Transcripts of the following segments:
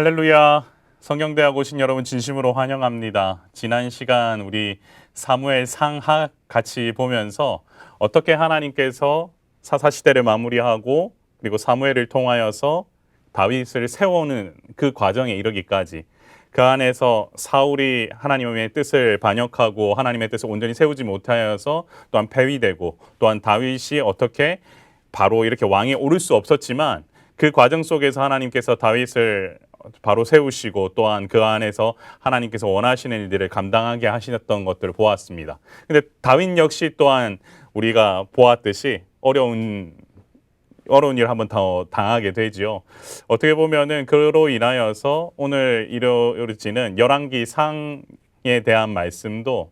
할렐루야. 성경대학 오신 여러분 진심으로 환영합니다. 지난 시간 우리 사무엘 상하 같이 보면서 어떻게 하나님께서 사사시대를 마무리하고 그리고 사무엘을 통하여서 다윗을 세우는 그 과정에 이르기까지 그 안에서 사울이 하나님의 뜻을 반역하고 하나님의 뜻을 온전히 세우지 못하여서 또한 폐위되고 또한 다윗이 어떻게 바로 이렇게 왕에 오를 수 없었지만 그 과정 속에서 하나님께서 다윗을 바로 세우시고 또한 그 안에서 하나님께서 원하시는 일들을 감당하게 하셨던 것들을 보았습니다. 근데 다윗 역시 또한 우리가 보았듯이 어려운 일을 한번 더 당하게 되지요. 어떻게 보면은 그로 인하여서 오늘 이루어지는 열왕기 상에 대한 말씀도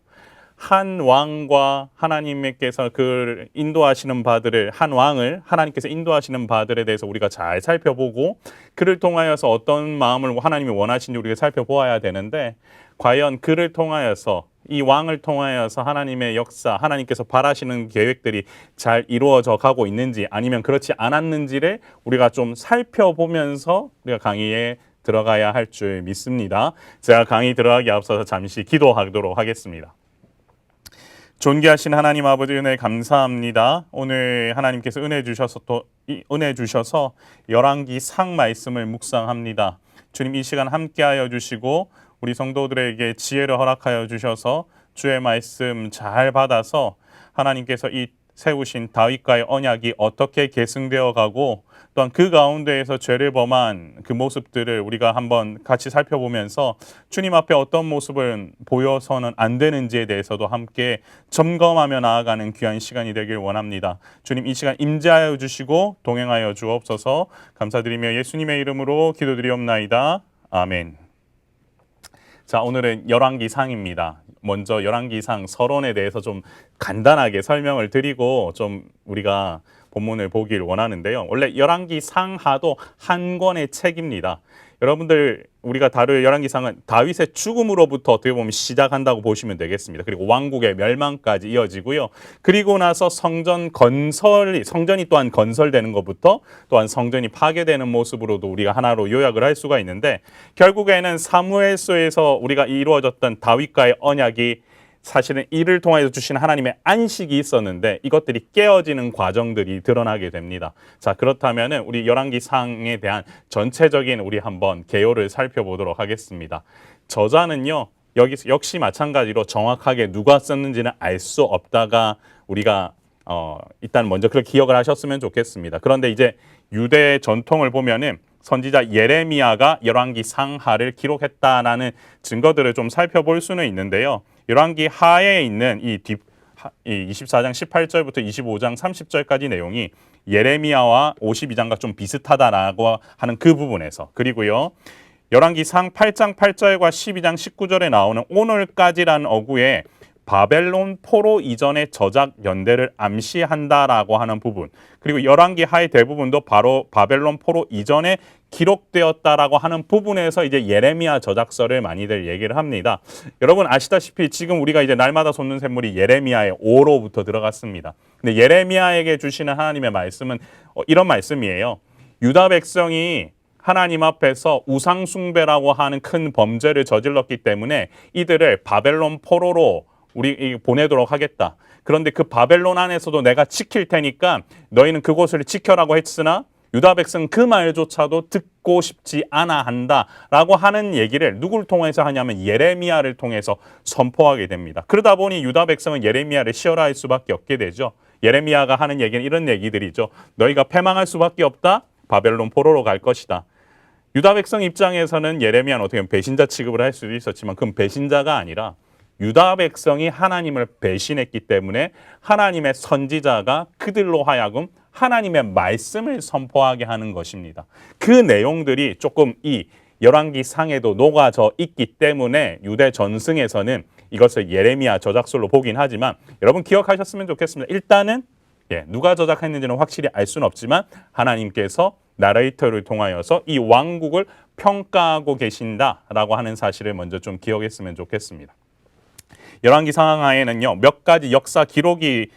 한 왕과 하나님께서 그 인도하시는 바들을 한 왕을 하나님께서 인도하시는 바들에 대해서 우리가 잘 살펴보고 그를 통하여서 어떤 마음을 하나님이 원하시는지 우리가 살펴보아야 되는데 과연 그를 통하여서 이 왕을 통하여서 하나님의 역사, 하나님께서 바라시는 계획들이 잘 이루어져 가고 있는지 아니면 그렇지 않았는지를 우리가 좀 살펴보면서 우리가 강의에 들어가야 할 줄 믿습니다. 제가 강의 들어가기 앞서서 잠시 기도하도록 하겠습니다. 존귀하신 하나님 아버지 은혜 감사합니다. 오늘 하나님께서 은혜 주셔서 열왕기 상 말씀을 묵상합니다. 주님 이 시간 함께하여 주시고 우리 성도들에게 지혜를 허락하여 주셔서 주의 말씀 잘 받아서 하나님께서 이 세우신 다윗과의 언약이 어떻게 계승되어 가고 또한 그 가운데에서 죄를 범한 그 모습들을 우리가 한번 같이 살펴보면서 주님 앞에 어떤 모습을 보여서는 안 되는지에 대해서도 함께 점검하며 나아가는 귀한 시간이 되길 원합니다. 주님 이 시간 임재하여 주시고 동행하여 주옵소서. 감사드리며 예수님의 이름으로 기도드리옵나이다. 아멘. 자, 오늘은 열왕기상입니다. 먼저 열왕기상 서론에 대해서 좀 간단하게 설명을 드리고 좀 우리가 본문을 보길 원하는데요. 원래 열왕기상하도 한 권의 책입니다. 여러분들 우리가 다룰 열왕기상은 다윗의 죽음으로부터 어떻게 보면 시작한다고 보시면 되겠습니다. 그리고 왕국의 멸망까지 이어지고요. 그리고 나서 성전이 또한 건설되는 것부터 또한 성전이 파괴되는 모습으로도 우리가 하나로 요약을 할 수가 있는데 결국에는 사무엘서에서 우리가 이루어졌던 다윗과의 언약이 사실은 이를 통해서 주신 하나님의 안식이 있었는데 이것들이 깨어지는 과정들이 드러나게 됩니다. 자, 그렇다면은 우리 열왕기상에 대한 전체적인 우리 한번 개요를 살펴보도록 하겠습니다. 저자는요, 여기서 역시 마찬가지로 정확하게 누가 썼는지는 알 수 없다가 우리가 일단 먼저 그렇게 기억을 하셨으면 좋겠습니다. 그런데 이제 유대 전통을 보면은 선지자 예레미야가 열왕기상하를 기록했다라는 증거들을 좀 살펴볼 수는 있는데요. 열왕기 하에 있는 이 24장 18절부터 25장 30절까지 내용이 예레미야와 52장과 좀 비슷하다라고 하는 그 부분에서 그리고요. 열왕기 상 8장 8절과 12장 19절에 나오는 오늘까지라는 어구에 바벨론 포로 이전의 저작 연대를 암시한다라고 하는 부분 그리고 열왕기 하의 대부분도 바로 바벨론 포로 이전에 기록되었다라고 하는 부분에서 이제 예레미야 저작서를 많이들 얘기를 합니다. 여러분 아시다시피 지금 우리가 이제 날마다 솟는 샘물이 예레미야의 5로부터 들어갔습니다. 근데 예레미야에게 주시는 하나님의 말씀은 이런 말씀이에요. 유다 백성이 하나님 앞에서 우상 숭배라고 하는 큰 범죄를 저질렀기 때문에 이들을 바벨론 포로로 우리 보내도록 하겠다. 그런데 그 바벨론 안에서도 내가 지킬 테니까 너희는 그곳을 지켜라고 했으나 유다 백성 그 말조차도 듣고 싶지 않아 한다라고 하는 얘기를 누구를 통해서 하냐면 예레미야를 통해서 선포하게 됩니다. 그러다 보니 유다 백성은 예레미야를 시험할 수밖에 없게 되죠. 예레미야가 하는 얘기는 이런 얘기들이죠. 너희가 패망할 수밖에 없다. 바벨론 포로로 갈 것이다. 유다 백성 입장에서는 예레미야는 어떻게 보면 배신자 취급을 할 수도 있었지만 그건 배신자가 아니라 유다 백성이 하나님을 배신했기 때문에 하나님의 선지자가 그들로 하여금 하나님의 말씀을 선포하게 하는 것입니다. 그 내용들이 조금 이 열왕기 상에도 녹아져 있기 때문에 유대 전승에서는 이것을 예레미야 저작서로 보긴 하지만 여러분 기억하셨으면 좋겠습니다. 일단은 누가 저작했는지는 확실히 알 수는 없지만 하나님께서 나레이터를 통하여서 이 왕국을 평가하고 계신다라고 하는 사실을 먼저 좀 기억했으면 좋겠습니다. 열왕기 상하에는요 몇 가지 역사 기록이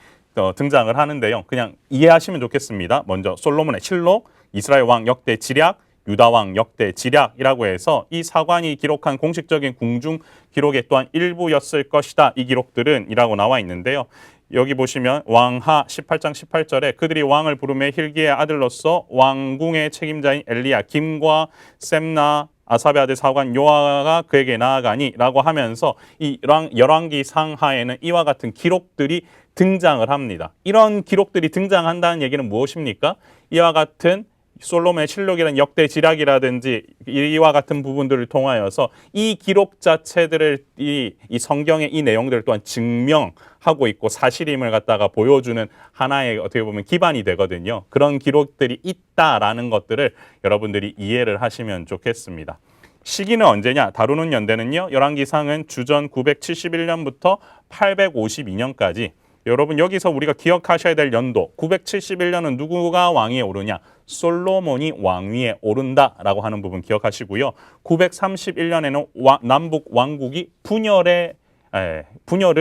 등장을 하는데요. 그냥 이해하시면 좋겠습니다. 먼저 솔로몬의 실록, 이스라엘 왕 역대 지략, 유다왕 역대 지략이라고 해서 이 사관이 기록한 공식적인 궁중 기록의 또한 일부였을 것이다. 이 기록들은 이라고 나와 있는데요. 여기 보시면 왕하 18장 18절에 그들이 왕을 부르며 힐기의 아들로서 왕궁의 책임자인 엘리야 김과 셈나 아삽의 아들 사관 요아가 그에게 나아가니 라고 하면서 이 열왕기 상하에는 이와 같은 기록들이 등장을 합니다. 이런 기록들이 등장한다는 얘기는 무엇입니까? 이와 같은 솔로몬의 실록이라는 역대 지략이라든지 이와 같은 부분들을 통하여서 이 기록 자체들을 이 성경의 이 내용들을 또한 증명하고 있고 사실임을 갖다가 보여주는 하나의 어떻게 보면 기반이 되거든요. 그런 기록들이 있다라는 것들을 여러분들이 이해를 하시면 좋겠습니다. 시기는 언제냐? 다루는 연대는요. 열왕기상은 주전 971년부터 852년까지 여러분 여기서 우리가 기억하셔야 될 연도 971년은 누구가 왕위에 오르냐? 솔로몬이 왕위에 오른다라고 하는 부분 기억하시고요. 931년에는 남북 왕국이 분열을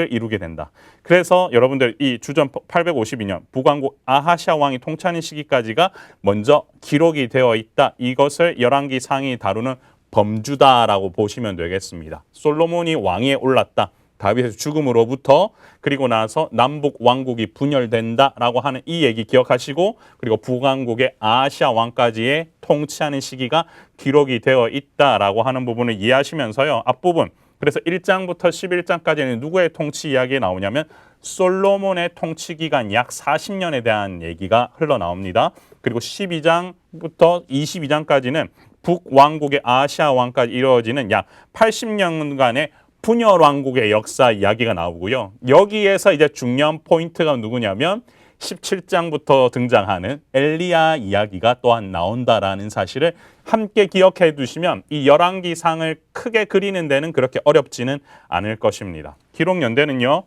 이루게 된다. 그래서 여러분들 이 주전 852년 북왕국 아하시아 왕이 통치하는 시기까지가 먼저 기록이 되어 있다. 이것을 열왕기상이 다루는 범주다라고 보시면 되겠습니다. 솔로몬이 왕위에 올랐다. 다윗의 죽음으로부터 그리고 나서 남북 왕국이 분열된다라고 하는 이 얘기 기억하시고 그리고 북왕국의 아시아 왕까지의 통치하는 시기가 기록이 되어 있다라고 하는 부분을 이해하시면서요. 앞부분 그래서 1장부터 11장까지는 누구의 통치 이야기가 나오냐면 솔로몬의 통치 기간 약 40년에 대한 얘기가 흘러나옵니다. 그리고 12장부터 22장까지는 북왕국의 아시아 왕까지 이루어지는 약 80년간의 분열 왕국의 역사 이야기가 나오고요. 여기에서 이제 중요한 포인트가 누구냐면 17장부터 등장하는 엘리야 이야기가 또한 나온다라는 사실을 함께 기억해 두시면 이 열왕기상을 크게 그리는 데는 그렇게 어렵지는 않을 것입니다. 기록 연대는요.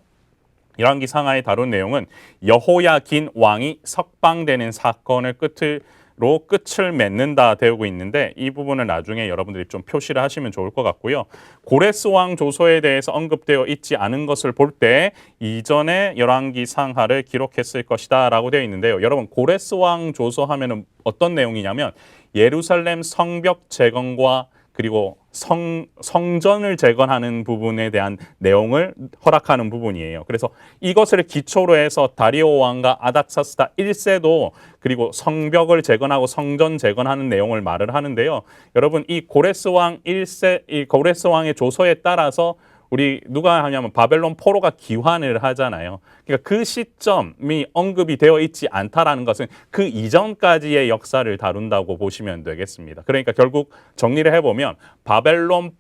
열왕기상하에 다룬 내용은 여호야긴 왕이 석방되는 사건을 끝을 맺는다 되고 있는데 이 부분을 나중에 여러분들이 좀 표시를 하시면 좋을 것 같고요. 고레스 왕 조서에 대해서 언급되어 있지 않은 것을 볼 때 이전에 열왕기상하를 기록했을 것이다 라고 되어 있는데요. 여러분 고레스 왕 조서 하면은 어떤 내용이냐면 예루살렘 성벽 재건과 그리고 성전을 재건하는 부분에 대한 내용을 허락하는 부분이에요. 그래서 이것을 기초로 해서 다리오 왕과 아닥사스다 1세도 그리고 성벽을 재건하고 성전 재건하는 내용을 말을 하는데요. 여러분 이 고레스 왕 1세, 이 고레스 왕의 조서에 따라서 우리 누가 하냐면 바벨론 포로가 기환을 하잖아요. 그러니까 그 시점이 언급이 되어 있지 않다라는 것은 그 이전까지의 역사를 다룬다고 보시면 되겠습니다. 그러니까 결국 정리를 해보면 바벨론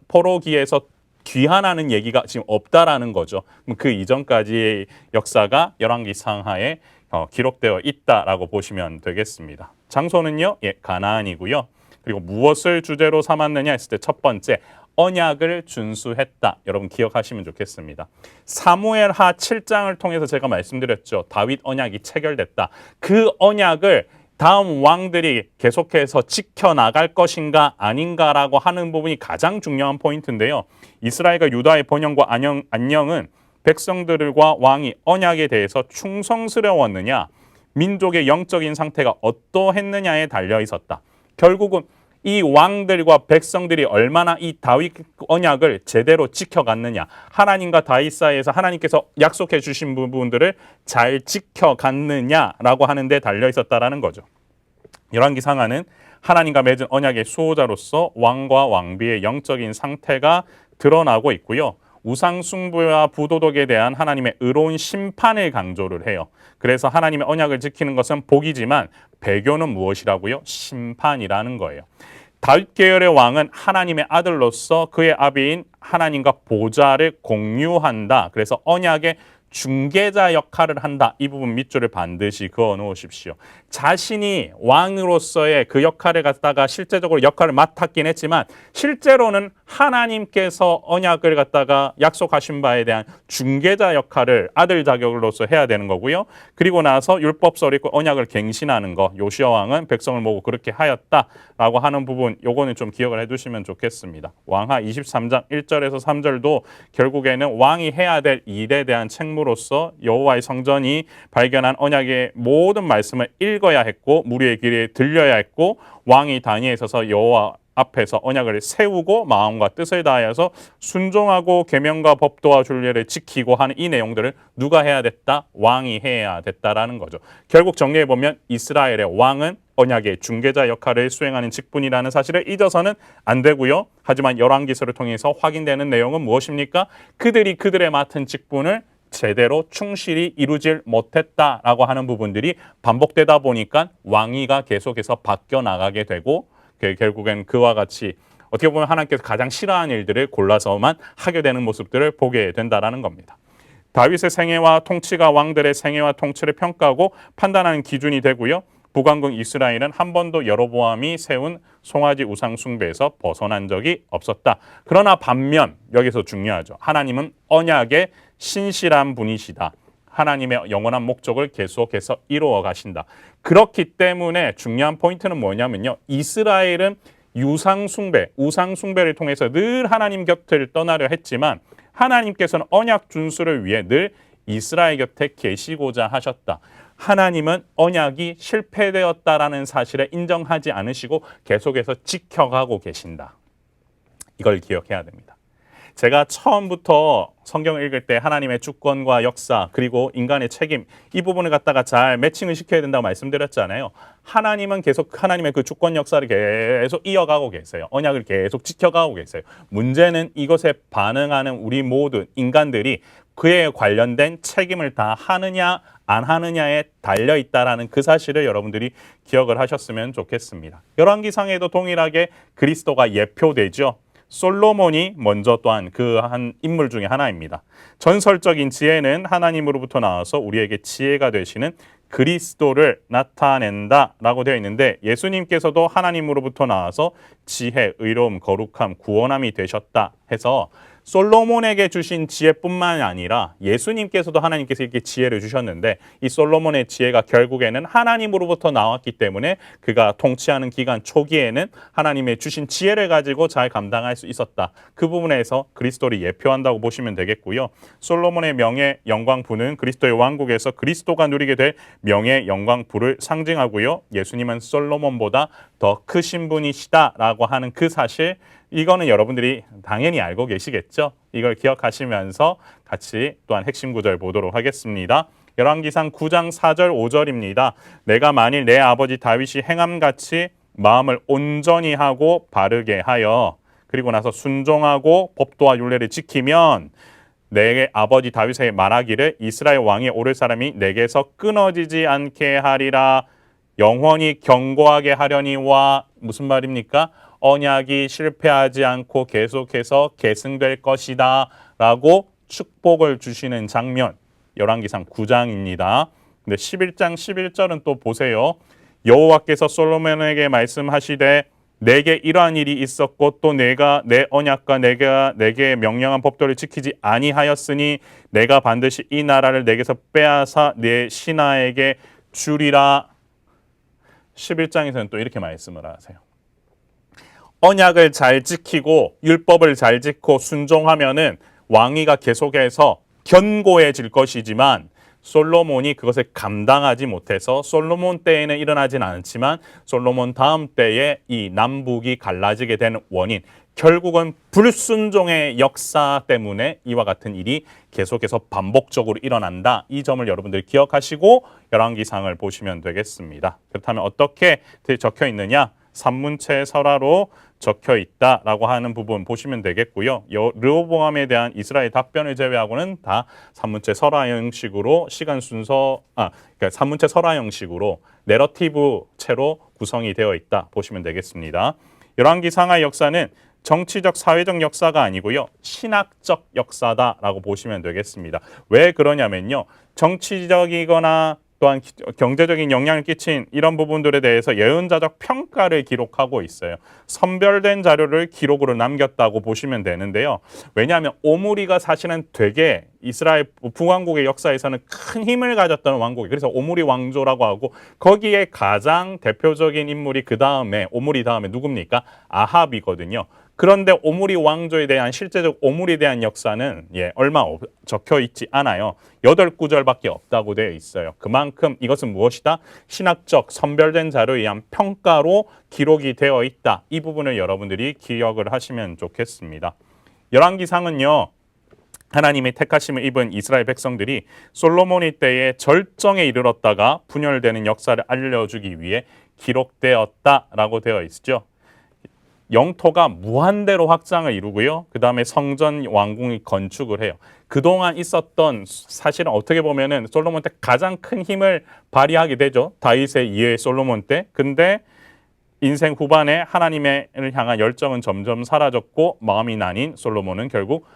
포로기에서 귀환하는 얘기가 지금 없다라는 거죠. 그 이전까지의 역사가 열왕기상하에 기록되어 있다라고 보시면 되겠습니다. 장소는요, 가나안이고요. 그리고 무엇을 주제로 삼았느냐 했을 때 첫 번째 언약을 준수했다. 여러분 기억하시면 좋겠습니다. 사무엘하 7장을 통해서 제가 말씀드렸죠. 다윗 언약이 체결됐다. 그 언약을 다음 왕들이 계속해서 지켜나갈 것인가 아닌가라고 하는 부분이 가장 중요한 포인트인데요. 이스라엘과 유다의 번영과 안녕은 백성들과 왕이 언약에 대해서 충성스러웠느냐, 민족의 영적인 상태가 어떠했느냐에 달려 있었다. 결국은 이 왕들과 백성들이 얼마나 이 다윗 언약을 제대로 지켜갔느냐, 하나님과 다윗 사이에서 하나님께서 약속해 주신 부분들을 잘 지켜갔느냐라고 하는 데 달려 있었다라는 거죠. 열왕기상하는 하나님과 맺은 언약의 수호자로서 왕과 왕비의 영적인 상태가 드러나고 있고요. 우상숭배와 부도덕에 대한 하나님의 의로운 심판을 강조를 해요. 그래서 하나님의 언약을 지키는 것은 복이지만 배교는 무엇이라고요? 심판이라는 거예요. 다윗 계열의 왕은 하나님의 아들로서 그의 아비인 하나님과 보좌를 공유한다. 그래서 언약의 중개자 역할을 한다. 이 부분 밑줄을 반드시 그어 놓으십시오. 자신이 왕으로서의 그 역할을 갖다가 실제적으로 역할을 맡았긴 했지만 실제로는 하나님께서 언약을 갖다가 약속하신 바에 대한 중개자 역할을 아들 자격으로서 해야 되는 거고요. 그리고 나서 율법서를 읽고 언약을 갱신하는 거. 요시야 왕은 백성을 보고 그렇게 하였다라고 하는 부분, 요거는 좀 기억을 해두시면 좋겠습니다. 왕하 23장 1절에서 3절도 결국에는 왕이 해야 될 일에 대한 책무 함으로써 여호와의 성전이 발견한 언약의 모든 말씀을 읽어야 했고 무리의 길에 들려야 했고 왕이 단위에 서서 여호와 앞에서 언약을 세우고 마음과 뜻을 다하여서 순종하고 계명과 법도와 율례를 지키고 하는 이 내용들을 누가 해야 됐다? 왕이 해야 됐다라는 거죠. 결국 정리해 보면 이스라엘의 왕은 언약의 중개자 역할을 수행하는 직분이라는 사실을 잊어서는 안 되고요. 하지만 열왕기서를 통해서 확인되는 내용은 무엇입니까? 그들이 그들의 맡은 직분을 제대로 충실히 이루질 못했다라고 하는 부분들이 반복되다 보니까 왕위가 계속해서 바뀌어 나가게 되고 결국엔 그와 같이 어떻게 보면 하나님께서 가장 싫어하는 일들을 골라서만 하게 되는 모습들을 보게 된다라는 겁니다. 다윗의 생애와 통치가 왕들의 생애와 통치를 평가하고 판단하는 기준이 되고요. 북왕국 이스라엘은 한 번도 여로보암이 세운 송아지 우상 숭배에서 벗어난 적이 없었다. 그러나 반면 여기서 중요하죠. 하나님은 언약의 신실한 분이시다. 하나님의 영원한 목적을 계속해서 이루어 가신다. 그렇기 때문에 중요한 포인트는 뭐냐면요. 이스라엘은 우상 숭배를 통해서 늘 하나님 곁을 떠나려 했지만 하나님께서는 언약 준수를 위해 늘 이스라엘 곁에 계시고자 하셨다. 하나님은 언약이 실패되었다라는 사실을 인정하지 않으시고 계속해서 지켜가고 계신다. 이걸 기억해야 됩니다. 제가 처음부터 성경을 읽을 때 하나님의 주권과 역사 그리고 인간의 책임 이 부분을 갖다가 잘 매칭을 시켜야 된다고 말씀드렸잖아요. 하나님은 계속 하나님의 그 주권 역사를 계속 이어가고 계세요. 언약을 계속 지켜가고 계세요. 문제는 이것에 반응하는 우리 모든 인간들이 그에 관련된 책임을 다 하느냐 안 하느냐에 달려 있다라는 그 사실을 여러분들이 기억을 하셨으면 좋겠습니다. 열왕기상에도 동일하게 그리스도가 예표되죠. 솔로몬이 먼저 또한 그 한 인물 중에 하나입니다. 전설적인 지혜는 하나님으로부터 나와서 우리에게 지혜가 되시는 그리스도를 나타낸다라고 되어 있는데 예수님께서도 하나님으로부터 나와서 지혜, 의로움, 거룩함, 구원함이 되셨다 해서 솔로몬에게 주신 지혜뿐만 아니라 예수님께서도 하나님께서 이렇게 지혜를 주셨는데 이 솔로몬의 지혜가 결국에는 하나님으로부터 나왔기 때문에 그가 통치하는 기간 초기에는 하나님의 주신 지혜를 가지고 잘 감당할 수 있었다. 그 부분에서 그리스도를 예표한다고 보시면 되겠고요. 솔로몬의 명예, 영광, 부는 그리스도의 왕국에서 그리스도가 누리게 될 명예, 영광, 부를 상징하고요. 예수님은 솔로몬보다 더 크신 분이시다라고 하는 그 사실 이거는 여러분들이 당연히 알고 계시겠죠. 이걸 기억하시면서 같이 또한 핵심 구절 보도록 하겠습니다. 열왕기상 9장 4절 5절입니다. 내가 만일 내 아버지 다윗이 행함같이 마음을 온전히 하고 바르게 하여 그리고 나서 순종하고 법도와 율례를 지키면 내 아버지 다윗에게 말하기를 이스라엘 왕이 오를 사람이 내게서 끊어지지 않게 하리라. 영원히 견고하게 하려니와 무슨 말입니까? 언약이 실패하지 않고 계속해서 계승될 것이다 라고 축복을 주시는 장면 열왕기상 9장입니다. 근데 11장 11절은 또 보세요. 여호와께서 솔로몬에게 말씀하시되 내게 이러한 일이 있었고 또 내가 내 언약과 내가 내게 명령한 법도를 지키지 아니하였으니 내가 반드시 이 나라를 내게서 빼앗아 내 신하에게 주리라. 11장에서는 또 이렇게 말씀을 하세요. 언약을 잘 지키고 율법을 잘 지키고 순종하면은 왕위가 계속해서 견고해질 것이지만 솔로몬이 그것을 감당하지 못해서 솔로몬 때에는 일어나진 않았지만 솔로몬 다음 때에 이 남북이 갈라지게 되는 원인 결국은 불순종의 역사 때문에 이와 같은 일이 계속해서 반복적으로 일어난다. 이 점을 여러분들 기억하시고 열왕기상을 보시면 되겠습니다. 그렇다면 어떻게 적혀 있느냐? 산문체 설화로 적혀 있다라고 하는 부분 보시면 되겠고요. 르호보암에 대한 이스라엘 답변을 제외하고는 다 산문체 설화 형식으로 시간 순서 그러니까 산문체 설화 형식으로 내러티브 체로 구성이 되어 있다 보시면 되겠습니다. 열왕기상의 역사는 정치적 사회적 역사가 아니고요. 신학적 역사다라고 보시면 되겠습니다. 왜 그러냐면요. 정치적이거나 또한 경제적인 영향을 끼친 이런 부분들에 대해서 예언자적 평가를 기록하고 있어요. 선별된 자료를 기록으로 남겼다고 보시면 되는데요. 왜냐하면 오므리가 사실은 되게 이스라엘 북왕국의 역사에서는 큰 힘을 가졌던 왕국이, 그래서 오므리 왕조라고 하고, 거기에 가장 대표적인 인물이 그 다음에, 오므리 다음에 누굽니까? 아합이거든요. 그런데 오므리 왕조에 대한 실제적 오므리에 대한 역사는 얼마 적혀 있지 않아요. 8구절밖에 없다고 되어 있어요. 그만큼 이것은 무엇이다? 신학적 선별된 자료에 의한 평가로 기록이 되어 있다. 이 부분을 여러분들이 기억을 하시면 좋겠습니다. 열왕기상은요, 하나님의 택하심을 입은 이스라엘 백성들이 솔로몬의 때에 절정에 이르렀다가 분열되는 역사를 알려주기 위해 기록되었다라고 되어 있죠. 영토가 무한대로 확장을 이루고요. 그 다음에 성전 왕궁이 건축을 해요. 그동안 있었던, 사실은 어떻게 보면은 솔로몬 때 가장 큰 힘을 발휘하게 되죠. 다윗에 의해 솔로몬 때. 근데 인생 후반에 하나님을 향한 열정은 점점 사라졌고 마음이 나뉜 솔로몬은 결국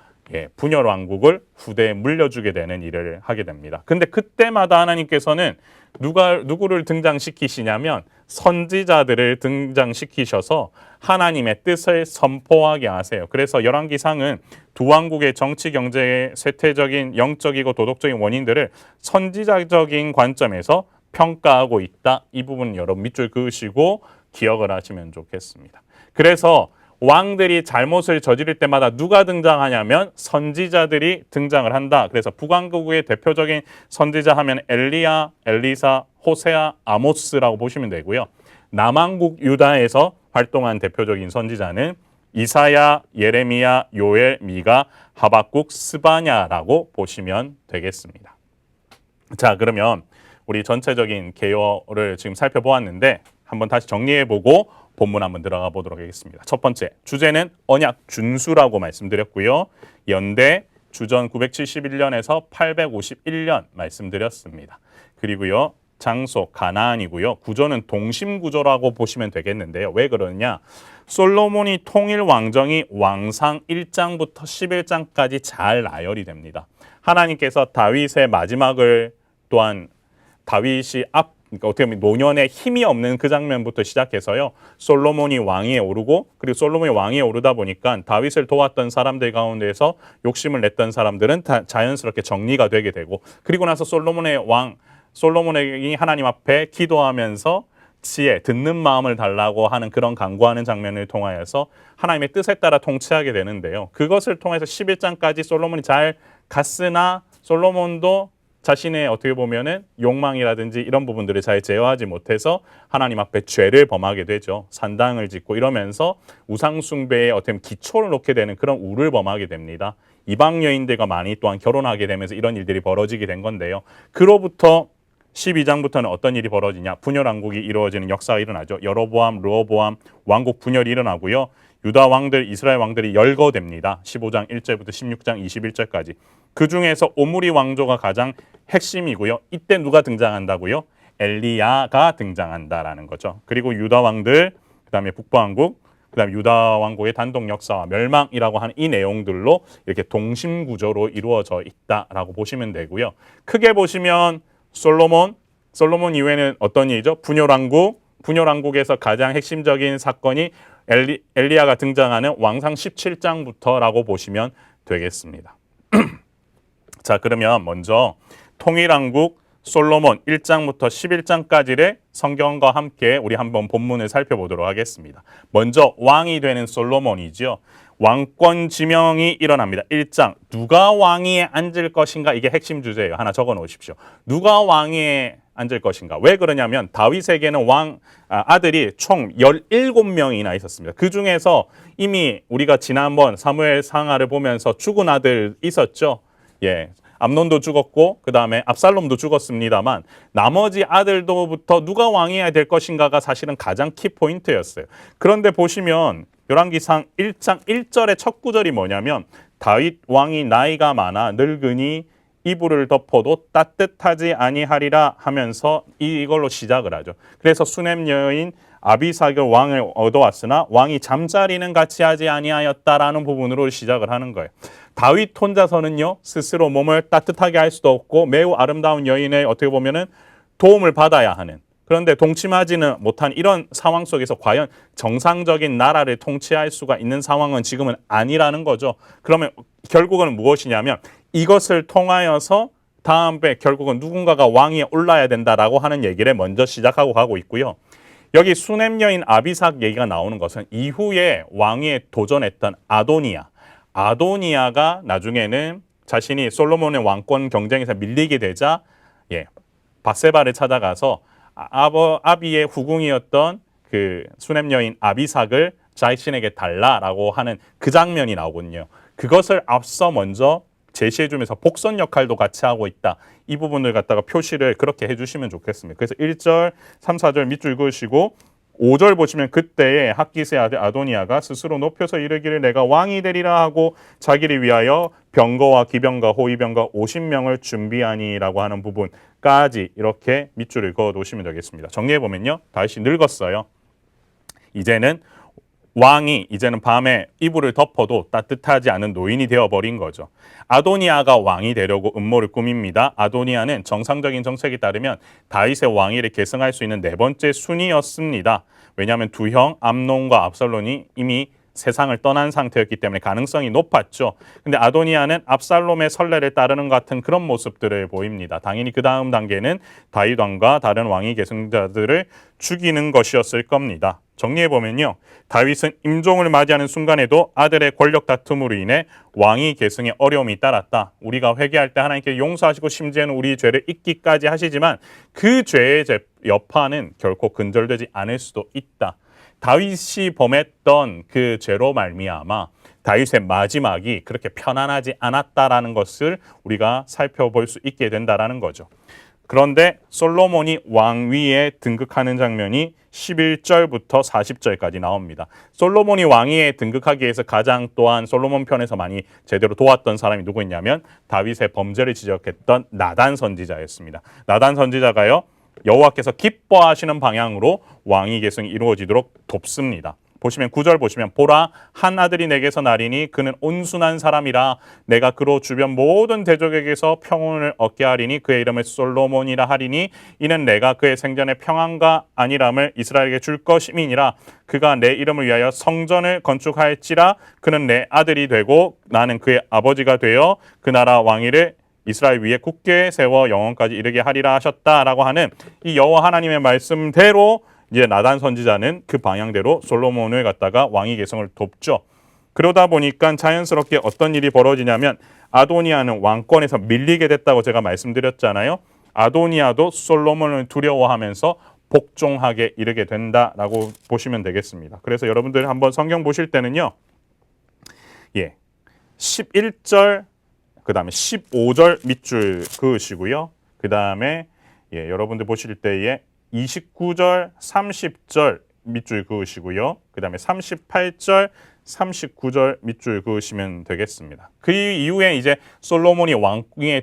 분열 왕국을 후대에 물려주게 되는 일을 하게 됩니다. 근데 그때마다 하나님께서는 누구를 등장시키시냐면 선지자들을 등장시키셔서 하나님의 뜻을 선포하게 하세요. 그래서 열왕기상은 두 왕국의 정치, 경제의 쇠퇴적인 영적이고 도덕적인 원인들을 선지자적인 관점에서 평가하고 있다. 이 부분 여러분 밑줄 그으시고 기억을 하시면 좋겠습니다. 그래서 왕들이 잘못을 저지를 때마다 누가 등장하냐면 선지자들이 등장을 한다. 그래서 북왕국의 대표적인 선지자 하면 엘리야, 엘리사, 호세아, 아모스라고 보시면 되고요. 남왕국 유다에서 활동한 대표적인 선지자는 이사야, 예레미야, 요엘, 미가, 하박국, 스바냐라고 보시면 되겠습니다. 자, 그러면 우리 전체적인 개요를 지금 살펴보았는데 한번 다시 정리해보고 본문 한번 들어가 보도록 하겠습니다. 첫 번째, 주제는 언약 준수라고 말씀드렸고요. 연대 주전 971년에서 851년 말씀드렸습니다. 그리고요, 장소 가나안이고요. 구조는 동심 구조라고 보시면 되겠는데요. 왜 그러느냐? 솔로몬이 통일 왕정이 왕상 1장부터 11장까지 잘 나열이 됩니다. 하나님께서 다윗의 마지막을 또한 다윗이 그러니까 어떻게 보면 노년에 힘이 없는 그 장면부터 시작해서요. 솔로몬이 왕위에 오르고, 그리고 솔로몬이 왕위에 오르다 보니까 다윗을 도왔던 사람들 가운데에서 욕심을 냈던 사람들은 다 자연스럽게 정리가 되게 되고, 그리고 나서 솔로몬이 하나님 앞에 기도하면서 지혜, 듣는 마음을 달라고 하는 그런 간구하는 장면을 통하여서 하나님의 뜻에 따라 통치하게 되는데요. 그것을 통해서 11장까지 솔로몬이 잘 갔으나 솔로몬도 자신의 어떻게 보면은 욕망이라든지 이런 부분들을 잘 제어하지 못해서 하나님 앞에 죄를 범하게 되죠. 산당을 짓고 이러면서 우상 숭배의 어떤 기초를 놓게 되는 그런 우를 범하게 됩니다. 이방 여인들과 많이 또한 결혼하게 되면서 이런 일들이 벌어지게 된 건데요. 그로부터 12장부터는 어떤 일이 벌어지냐? 분열 왕국이 이루어지는 역사가 일어나죠. 여로보암, 르호보암 왕국 분열이 일어나고요. 유다 왕들, 이스라엘 왕들이 열거됩니다. 15장 1절부터 16장 21절까지. 그 중에서 오므리 왕조가 가장 핵심이고요. 이때 누가 등장한다고요? 엘리야가 등장한다라는 거죠. 그리고 유다 왕들, 그다음에 북부 왕국, 그다음에 유다 왕국의 단독 역사와 멸망이라고 하는 이 내용들로 이렇게 동심 구조로 이루어져 있다라고 보시면 되고요. 크게 보시면 솔로몬 이후에는 어떤 일이죠? 분열 왕국에서 가장 핵심적인 사건이 엘리야가 등장하는 왕상 17장부터라고 보시면 되겠습니다. 자, 그러면 먼저 통일왕국 솔로몬 1장부터 11장까지를 성경과 함께 우리 한번 본문을 살펴보도록 하겠습니다. 먼저 왕이 되는 솔로몬이죠. 왕권 지명이 일어납니다. 1장, 누가 왕위에 앉을 것인가? 이게 핵심 주제예요. 하나 적어 놓으십시오. 누가 왕위에 앉을 것인가? 왜 그러냐면 다윗에게는 아들이 총 17명이나 있었습니다. 그 중에서 이미 우리가 지난번 사무엘 상하를 보면서 죽은 아들 있었죠. 암논도 죽었고 그 다음에 압살롬도 죽었습니다만 나머지 아들도부터 누가 왕이어야 될 것인가가 사실은 가장 키포인트였어요. 그런데 보시면 열왕기상 1장 1절의 첫 구절이 뭐냐면 다윗 왕이 나이가 많아 늙으니 이불을 덮어도 따뜻하지 아니하리라 하면서 이걸로 시작을 하죠. 그래서 수넴 여인 아비사결 왕을 얻어왔으나 왕이 잠자리는 같이 하지 아니하였다라는 부분으로 시작을 하는 거예요. 다윗 혼자서는요 스스로 몸을 따뜻하게 할 수도 없고 매우 아름다운 여인의 어떻게 보면은 도움을 받아야 하는, 그런데 동침하지는 못한 이런 상황 속에서 과연 정상적인 나라를 통치할 수가 있는 상황은 지금은 아니라는 거죠. 그러면 결국은 무엇이냐면 이것을 통하여서 다음에 결국은 누군가가 왕위에 올라야 된다라고 하는 얘기를 먼저 시작하고 가고 있고요. 여기 수넴 여인 아비삭 얘기가 나오는 것은 이후에 왕위에 도전했던 아도니아가 나중에는 자신이 솔로몬의 왕권 경쟁에서 밀리게 되자 밧세바를 찾아가서 아비의 후궁이었던 그 수넴 여인 아비삭을 자신에게 달라라고 하는 그 장면이 나오거든요. 그것을 앞서 먼저 제시해주면서 복선 역할도 같이 하고 있다. 이 부분을 갖다가 표시를 그렇게 해주시면 좋겠습니다. 그래서 1절, 3, 4절 밑줄 그으시고 5절 보시면 그때에 학깃의 아들 아도니아가 스스로 높여서 이르기를 내가 왕이 되리라 하고 자기를 위하여 병거와 기병과 호위병과 50명을 준비하니라고 하는 부분까지 이렇게 밑줄을 그어 놓으시면 되겠습니다. 정리해 보면요. 다윗이 늙었어요. 이제는 밤에 이불을 덮어도 따뜻하지 않은 노인이 되어버린 거죠. 아도니아가 왕이 되려고 음모를 꾸밉니다. 아도니아는 정상적인 정책에 따르면 다윗의 왕위를 계승할 수 있는 네 번째 순위였습니다. 왜냐하면 두 형 암논과 압살롬이 이미 세상을 떠난 상태였기 때문에 가능성이 높았죠. 근데 아도니아는 압살롬의 선례를 따르는 것 같은 그런 모습들을 보입니다. 당연히 그 다음 단계는 다윗 왕과 다른 왕위 계승자들을 죽이는 것이었을 겁니다. 정리해보면요. 다윗은 임종을 맞이하는 순간에도 아들의 권력 다툼으로 인해 왕위 계승에 어려움이 따랐다. 우리가 회개할 때 하나님께 용서하시고 심지어는 우리 죄를 잊기까지 하시지만 그 죄의 여파는 결코 근절되지 않을 수도 있다. 다윗이 범했던 그 죄로 말미암아 다윗의 마지막이 그렇게 편안하지 않았다라는 것을 우리가 살펴볼 수 있게 된다라는 거죠. 그런데 솔로몬이 왕위에 등극하는 장면이 11절부터 40절까지 나옵니다. 솔로몬이 왕위에 등극하기 위해서 가장 또한 솔로몬 편에서 많이 제대로 도왔던 사람이 누구였냐면 다윗의 범죄를 지적했던 나단 선지자였습니다. 나단 선지자가요. 여호와께서 기뻐하시는 방향으로 왕위 계승이 이루어지도록 돕습니다. 보시면 9절 보시면 보라 한 아들이 내게서 나리니 그는 온순한 사람이라 내가 그로 주변 모든 대족에게서 평온을 얻게 하리니 그의 이름을 솔로몬이라 하리니 이는 내가 그의 생전에 평안과 안일함을 이스라엘에게 줄 것임이니라 그가 내 이름을 위하여 성전을 건축할지라 그는 내 아들이 되고 나는 그의 아버지가 되어 그 나라 왕위를 이스라엘 위에 굳게 세워 영원까지 이르게 하리라 하셨다라고 하는 이 여호와 하나님의 말씀대로 이제 나단 선지자는 그 방향대로 솔로몬을 갖다가 왕위 계승을 돕죠. 그러다 보니까 자연스럽게 어떤 일이 벌어지냐면 아도니아는 왕권에서 밀리게 됐다고 제가 말씀드렸잖아요. 아도니아도 솔로몬을 두려워하면서 복종하게 이르게 된다라고 보시면 되겠습니다. 그래서 여러분들 한번 성경 보실 때는요. 11절 그다음에 15절 밑줄 그으시고요. 그다음에 여러분들 보실 때에 29절, 30절 밑줄 그으시고요. 그다음에 38절, 39절 밑줄 그으시면 되겠습니다. 그 이후에 이제 솔로몬이 왕위에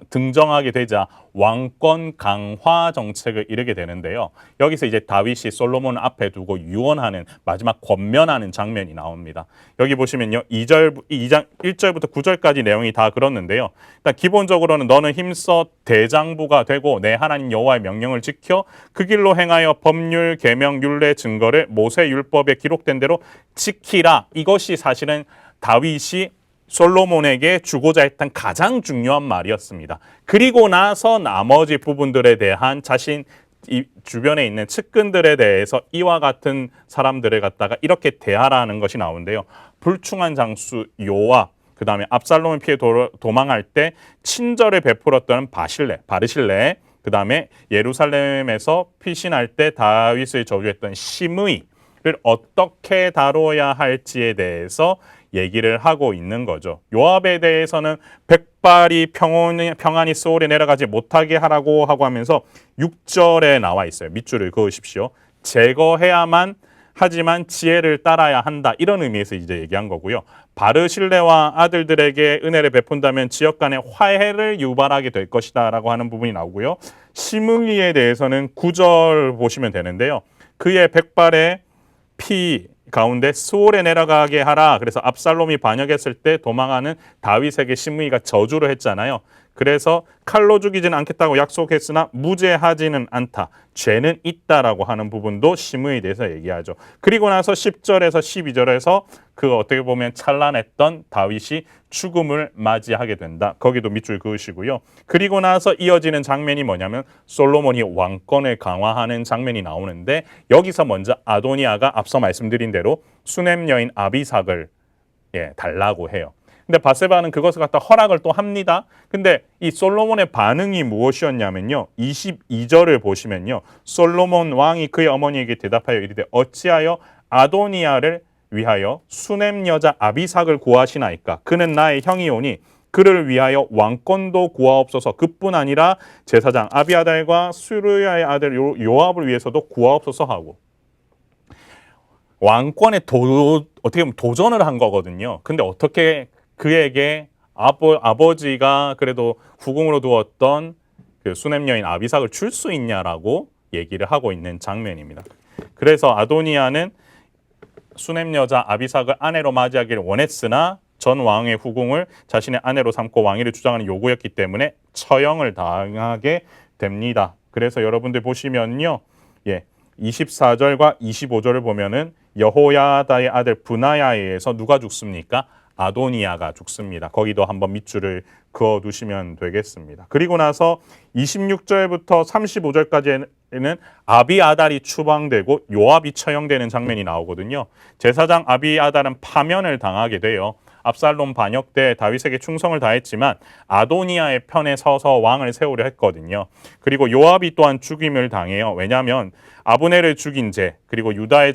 등정하게 되자 왕권 강화 정책을 이르게 되는데요. 여기서 이제 다윗이 솔로몬 앞에 두고 유언하는 마지막 권면하는 장면이 나옵니다. 여기 보시면요. 2장 1절부터 9절까지 내용이 다 그렇는데요. 일단 기본적으로는 너는 힘써 대장부가 되고 내 하나님 여호와의 명령을 지켜 그 길로 행하여 법률, 계명, 율례, 증거를 모세 율법에 기록된 대로 지키라. 이것이 사실은 다윗이 솔로몬에게 주고자 했던 가장 중요한 말이었습니다. 그리고 나서 나머지 부분들에 대한 자신 이 주변에 있는 측근들에 대해서 이와 같은 사람들을 갖다가 이렇게 대하라는 것이 나오는데요. 불충한 장수 요압, 그 다음에 압살롬을 피해 도망할 때 친절을 베풀었던 바르실레, 그 다음에 예루살렘에서 피신할 때 다윗을 저주했던 시므이를 어떻게 다뤄야 할지에 대해서 얘기를 하고 있는 거죠. 요압에 대해서는 백발이 평안히 소울에 내려가지 못하게 하라고 하고 하면서 6절에 나와 있어요. 밑줄을 그으십시오. 제거해야만 하지만 지혜를 따라야 한다. 이런 의미에서 이제 얘기한 거고요. 바르실레와 아들들에게 은혜를 베푼다면 지역 간의 화해를 유발하게 될 것이다 라고 하는 부분이 나오고요. 시므이에 대해서는 9절 보시면 되는데요. 그의 백발의 피 가운데 수월에 내려가게 하라. 그래서 압살롬이 반역했을 때 도망하는 다윗에게 시므이가 저주를 했잖아요. 그래서 칼로 죽이지는 않겠다고 약속했으나 무죄하지는 않다. 죄는 있다라고 하는 부분도 시므에 대해서 얘기하죠. 그리고 나서 10절에서 12절에서 그 어떻게 보면 찬란했던 다윗이 죽음을 맞이하게 된다. 거기도 밑줄 그으시고요. 그리고 나서 이어지는 장면이 뭐냐면 솔로몬이 왕권을 강화하는 장면이 나오는데 여기서 먼저 아도니아가 앞서 말씀드린 대로 수넴 여인 아비삭을 달라고 해요. 근데 바세바는 그것을 갖다 허락을 또 합니다. 근데 이 솔로몬의 반응이 무엇이었냐면요. 22절을 보시면요. 솔로몬 왕이 그의 어머니에게 대답하여 이르되 어찌하여 아도니아를 위하여 수넴 여자 아비삭을 구하시나이까? 그는 나의 형이오니 그를 위하여 왕권도 구하옵소서. 그뿐 아니라 제사장 아비아달과 수르야의 아들 요압을 위해서도 구하옵소서 하고 왕권에 어떻게 보면 도전을 한 거거든요. 근데 어떻게 그에게 아버지가 그래도 후궁으로 두었던 그 수넴 여인 아비삭을 줄 수 있냐라고 얘기를 하고 있는 장면입니다. 그래서 아도니아는 수넴 여자 아비삭을 아내로 맞이하기를 원했으나 전 왕의 후궁을 자신의 아내로 삼고 왕위를 주장하는 요구였기 때문에 처형을 당하게 됩니다. 그래서 여러분들 보시면요. 24절과 25절을 보면은 여호야다의 아들 브나야에 의해서 누가 죽습니까? 아도니아가 죽습니다. 거기도 한번 밑줄을 그어 두시면 되겠습니다. 그리고 나서 26절부터 35절까지는 아비아달이 추방되고 요압이 처형되는 장면이 나오거든요. 제사장 아비아달은 파면을 당하게 돼요. 압살롬 반역 때 다윗에게 충성을 다했지만 아도니아의 편에 서서 왕을 세우려 했거든요. 그리고 요압이 또한 죽임을 당해요. 왜냐하면 아브넬을 죽인 죄, 그리고 유다의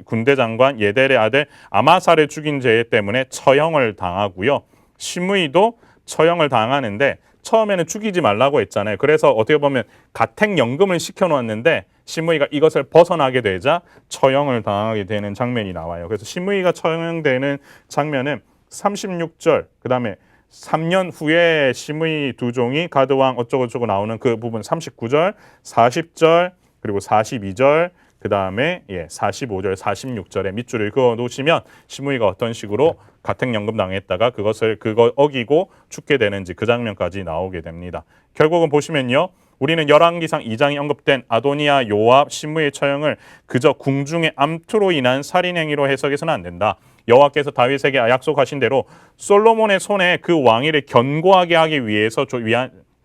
군대 장관 예델의 아들 아마사를 죽인 죄 때문에 처형을 당하고요. 시므이도 처형을 당하는데 처음에는 죽이지 말라고 했잖아요. 그래서 어떻게 보면 가택연금을 시켜놓았는데 시므이가 이것을 벗어나게 되자 처형을 당하게 되는 장면이 나와요. 그래서 시므이가 처형되는 장면은 36절, 그 다음에 3년 후에 시므이 두 종이 가드왕 어쩌고저쩌고 나오는 그 부분 39절, 40절, 그리고 42절, 그 다음에 45절, 46절에 밑줄을 그어 놓으시면 시므이가 어떤 식으로 가택연금 당했다가 그거 어기고 죽게 되는지 그 장면까지 나오게 됩니다. 결국은 보시면요. 우리는 열왕기상 2장이 언급된 아도니아, 요압, 시므이의 처형을 그저 궁중의 암투로 인한 살인행위로 해석해서는 안 된다. 여호와께서 다윗에게 약속하신 대로 솔로몬의 손에 그 왕위를 견고하게 하기 위해서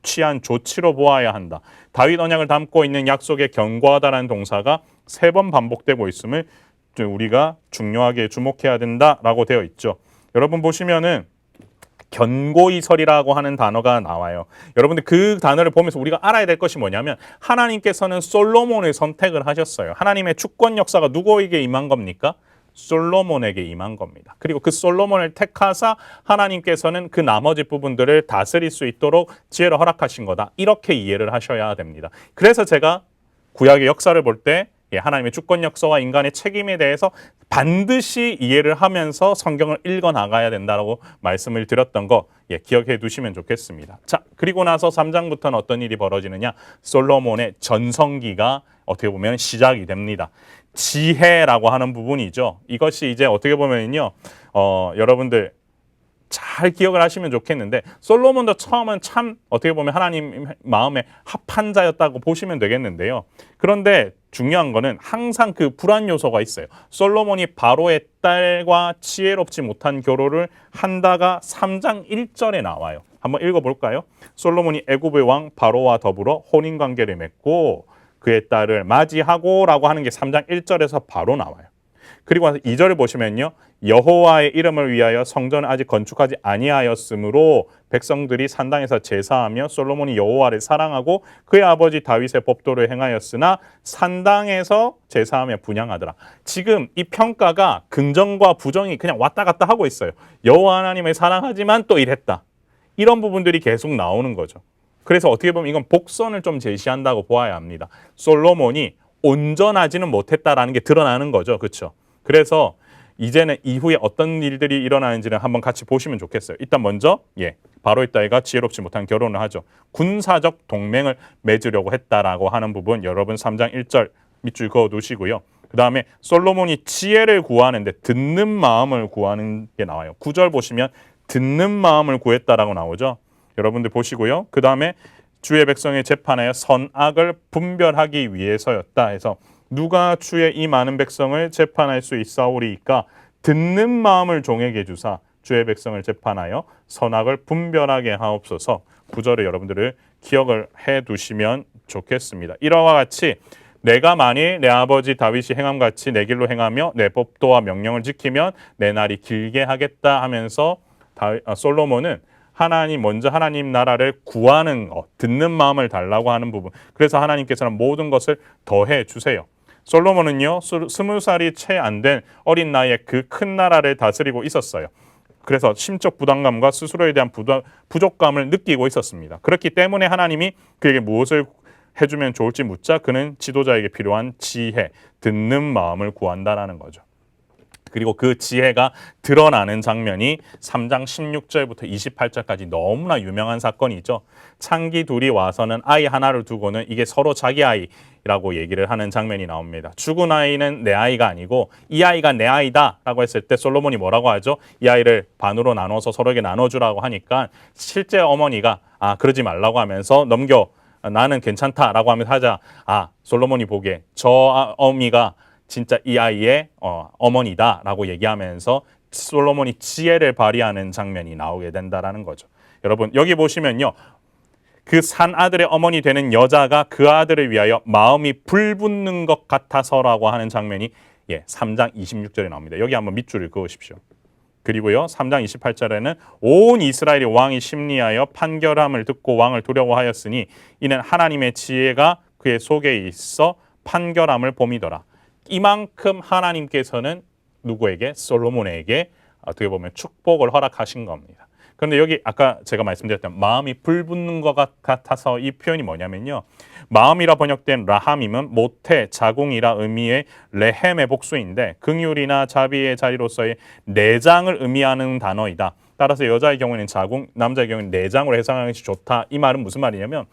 취한 조치로 보아야 한다. 다윗 언약을 담고 있는 약속에 견고하다라는 동사가 3번 반복되고 있음을 우리가 중요하게 주목해야 된다라고 되어 있죠. 여러분 보시면은 견고히 서리라고 하는 단어가 나와요. 여러분들 그 단어를 보면서 우리가 알아야 될 것이 뭐냐면 하나님께서는 솔로몬을 선택을 하셨어요. 하나님의 주권 역사가 누구에게 임한 겁니까? 솔로몬에게 임한 겁니다. 그리고 그 솔로몬을 택하사 하나님께서는 그 나머지 부분들을 다스릴 수 있도록 지혜를 허락하신 거다. 이렇게 이해를 하셔야 됩니다. 그래서 제가 구약의 역사를 볼 때 하나님의 주권 역사와 인간의 책임에 대해서 반드시 이해를 하면서 성경을 읽어 나가야 된다고 말씀을 드렸던 거 기억해 두시면 좋겠습니다. 자, 그리고 나서 3장부터는 어떤 일이 벌어지느냐? 솔로몬의 전성기가 어떻게 보면 시작이 됩니다. 지혜라고 하는 부분이죠. 이것이 이제 어떻게 보면요, 여러분들 잘 기억을 하시면 좋겠는데 솔로몬도 처음은 참 어떻게 보면 하나님 마음에 합한 자였다고 보시면 되겠는데요. 그런데 중요한 거는 항상 그 불안 요소가 있어요. 솔로몬이 바로의 딸과 지혜롭지 못한 결혼을 한다가 3장 1절에 나와요. 한번 읽어볼까요? 솔로몬이 애굽의 왕 바로와 더불어 혼인관계를 맺고 그의 딸을 맞이하고 라고 하는 게 3장 1절에서 바로 나와요. 그리고 2절을 보시면요. 여호와의 이름을 위하여 성전을 아직 건축하지 아니하였으므로 백성들이 산당에서 제사하며 솔로몬이 여호와를 사랑하고 그의 아버지 다윗의 법도를 행하였으나 산당에서 제사하며 분향하더라. 지금 이 평가가 긍정과 부정이 그냥 왔다 갔다 하고 있어요. 여호와 하나님을 사랑하지만 또 이랬다. 이런 부분들이 계속 나오는 거죠. 그래서 어떻게 보면 이건 복선을 좀 제시한다고 보아야 합니다. 솔로몬이 온전하지는 못했다라는 게 드러나는 거죠. 그렇죠? 그래서 이제는 이후에 어떤 일들이 일어나는지를 한번 같이 보시면 좋겠어요. 일단 먼저 바로의 딸과 지혜롭지 못한 결혼을 하죠. 군사적 동맹을 맺으려고 했다라고 하는 부분 여러분 3장 1절 밑줄 그어 두시고요. 그 다음에 솔로몬이 지혜를 구하는데 듣는 마음을 구하는 게 나와요. 9절 보시면 듣는 마음을 구했다라고 나오죠. 여러분들 보시고요. 그 다음에 주의 백성의 재판하여 선악을 분별하기 위해서였다 해서 누가 주의 이 많은 백성을 재판할 수 있사오리이까 듣는 마음을 종에게 주사 주의 백성을 재판하여 선악을 분별하게 하옵소서. 구절을 여러분들을 기억을 해 두시면 좋겠습니다. 이와 같이 내가 만일 내 아버지 다윗이 행함같이 내 길로 행하며 내 법도와 명령을 지키면 내 날이 길게 하겠다 하면서 솔로몬은 먼저 하나님 나라를 구하는 것, 듣는 마음을 달라고 하는 부분. 그래서 하나님께서는 모든 것을 더해 주세요. 솔로몬은요, 20살이 채 안 된 어린 나이에 그 큰 나라를 다스리고 있었어요. 그래서 심적 부담감과 스스로에 대한 부족감을 느끼고 있었습니다. 그렇기 때문에 하나님이 그에게 무엇을 해주면 좋을지 묻자 그는 지도자에게 필요한 지혜, 듣는 마음을 구한다라는 거죠. 그리고 그 지혜가 드러나는 장면이 3장 16절부터 28절까지 너무나 유명한 사건이죠. 창기 둘이 와서는 아이 하나를 두고는 이게 서로 자기 아이라고 얘기를 하는 장면이 나옵니다. 죽은 아이는 내 아이가 아니고 이 아이가 내 아이다 라고 했을 때 솔로몬이 뭐라고 하죠? 이 아이를 반으로 나눠서 서로에게 나눠주라고 하니까 실제 어머니가 그러지 말라고 하면서 나는 괜찮다라고 하면서 하자 솔로몬이 보기에 저 어미가 진짜 이 아이의 어머니다라고 얘기하면서 솔로몬이 지혜를 발휘하는 장면이 나오게 된다라는 거죠. 여러분 여기 보시면요. 그 산 아들의 어머니 되는 여자가 그 아들을 위하여 마음이 불붙는 것 같아서라고 하는 장면이 3장 26절에 나옵니다. 여기 한번 밑줄을 그으십시오. 그리고요 3장 28절에는 온 이스라엘이 왕이 심리하여 판결함을 듣고 왕을 두려워하였으니 이는 하나님의 지혜가 그의 속에 있어 판결함을 봄이더라. 이만큼 하나님께서는 누구에게? 솔로몬에게 어떻게 보면 축복을 허락하신 겁니다. 그런데 여기 아까 제가 말씀드렸던 마음이 불붙는 것 같아서 이 표현이 뭐냐면요. 마음이라 번역된 라함임은 모태, 자궁이라 의미의 레헴의 복수인데 긍휼이나 자비의 자리로서의 내장을 의미하는 단어이다. 따라서 여자의 경우에는 자궁, 남자의 경우에는 내장으로 해석하는 것이 좋다. 이 말은 무슨 말이냐면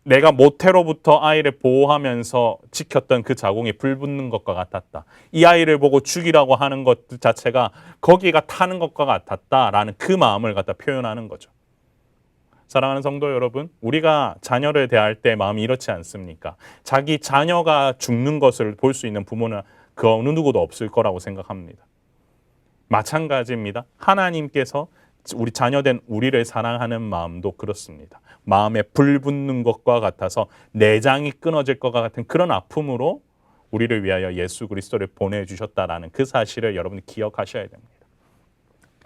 내가 모태로부터 아이를 보호하면서 지켰던 그 자궁이 불붙는 것과 같았다. 이 아이를 보고 죽이라고 하는 것 자체가 거기가 타는 것과 같았다라는 그 마음을 갖다 표현하는 거죠. 사랑하는 성도 여러분, 우리가 자녀를 대할 때 마음이 이렇지 않습니까? 자기 자녀가 죽는 것을 볼 수 있는 부모는 그 어느 누구도 없을 거라고 생각합니다. 마찬가지입니다. 하나님께서 우리 자녀된 우리를 사랑하는 마음도 그렇습니다. 마음에 불붙는 것과 같아서 내장이 끊어질 것과 같은 그런 아픔으로 우리를 위하여 예수 그리스도를 보내주셨다라는 그 사실을 여러분이 기억하셔야 됩니다.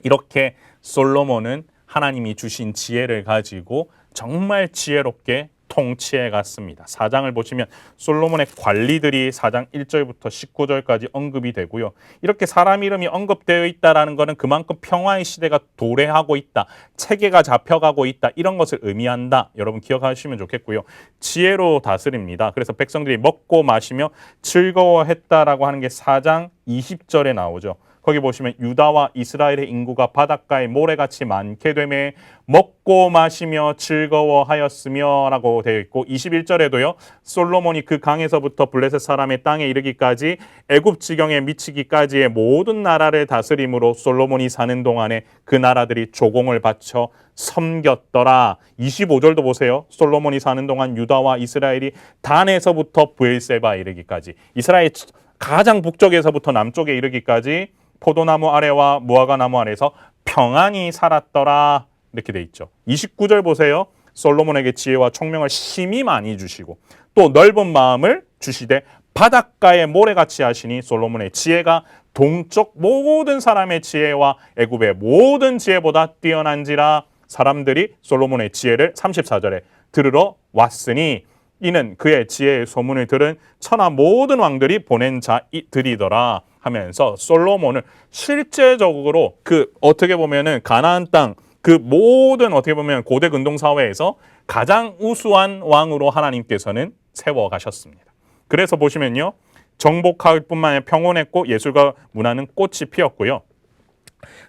이렇게 솔로몬은 하나님이 주신 지혜를 가지고 정말 지혜롭게 통치해 갔습니다. 4장을 보시면 솔로몬의 관리들이 4장 1절부터 19절까지 언급이 되고요. 이렇게 사람 이름이 언급되어 있다는 것은 그만큼 평화의 시대가 도래하고 있다. 체계가 잡혀가고 있다. 이런 것을 의미한다. 여러분 기억하시면 좋겠고요. 지혜로 다스립니다. 그래서 백성들이 먹고 마시며 즐거워했다라고 하는 게 4장 20절에 나오죠. 거기 보시면 유다와 이스라엘의 인구가 바닷가에 모래같이 많게 되매 먹고 마시며 즐거워하였으며 라고 되어 있고 21절에도요. 솔로몬이 그 강에서부터 블레셋 사람의 땅에 이르기까지 애굽 지경에 미치기까지의 모든 나라를 다스림으로 솔로몬이 사는 동안에 그 나라들이 조공을 바쳐 섬겼더라. 25절도 보세요. 솔로몬이 사는 동안 유다와 이스라엘이 단에서부터 브엘세바에 이르기까지 이스라엘 가장 북쪽에서부터 남쪽에 이르기까지 포도나무 아래와 무화과 나무 아래에서 평안히 살았더라. 이렇게 돼 있죠. 29절 보세요. 솔로몬에게 지혜와 총명을 심히 많이 주시고 또 넓은 마음을 주시되 바닷가에 모래같이 하시니 솔로몬의 지혜가 동쪽 모든 사람의 지혜와 애굽의 모든 지혜보다 뛰어난지라. 사람들이 솔로몬의 지혜를 34절에 들으러 왔으니 이는 그의 지혜의 소문을 들은 천하 모든 왕들이 보낸 자들이더라 하면서 솔로몬을 실제적으로 그 어떻게 보면은 가나안 땅 그 모든 어떻게 보면 고대 근동 사회에서 가장 우수한 왕으로 하나님께서는 세워 가셨습니다. 그래서 보시면요. 정복할 뿐만 아니라 평온했고 예술과 문화는 꽃이 피었고요.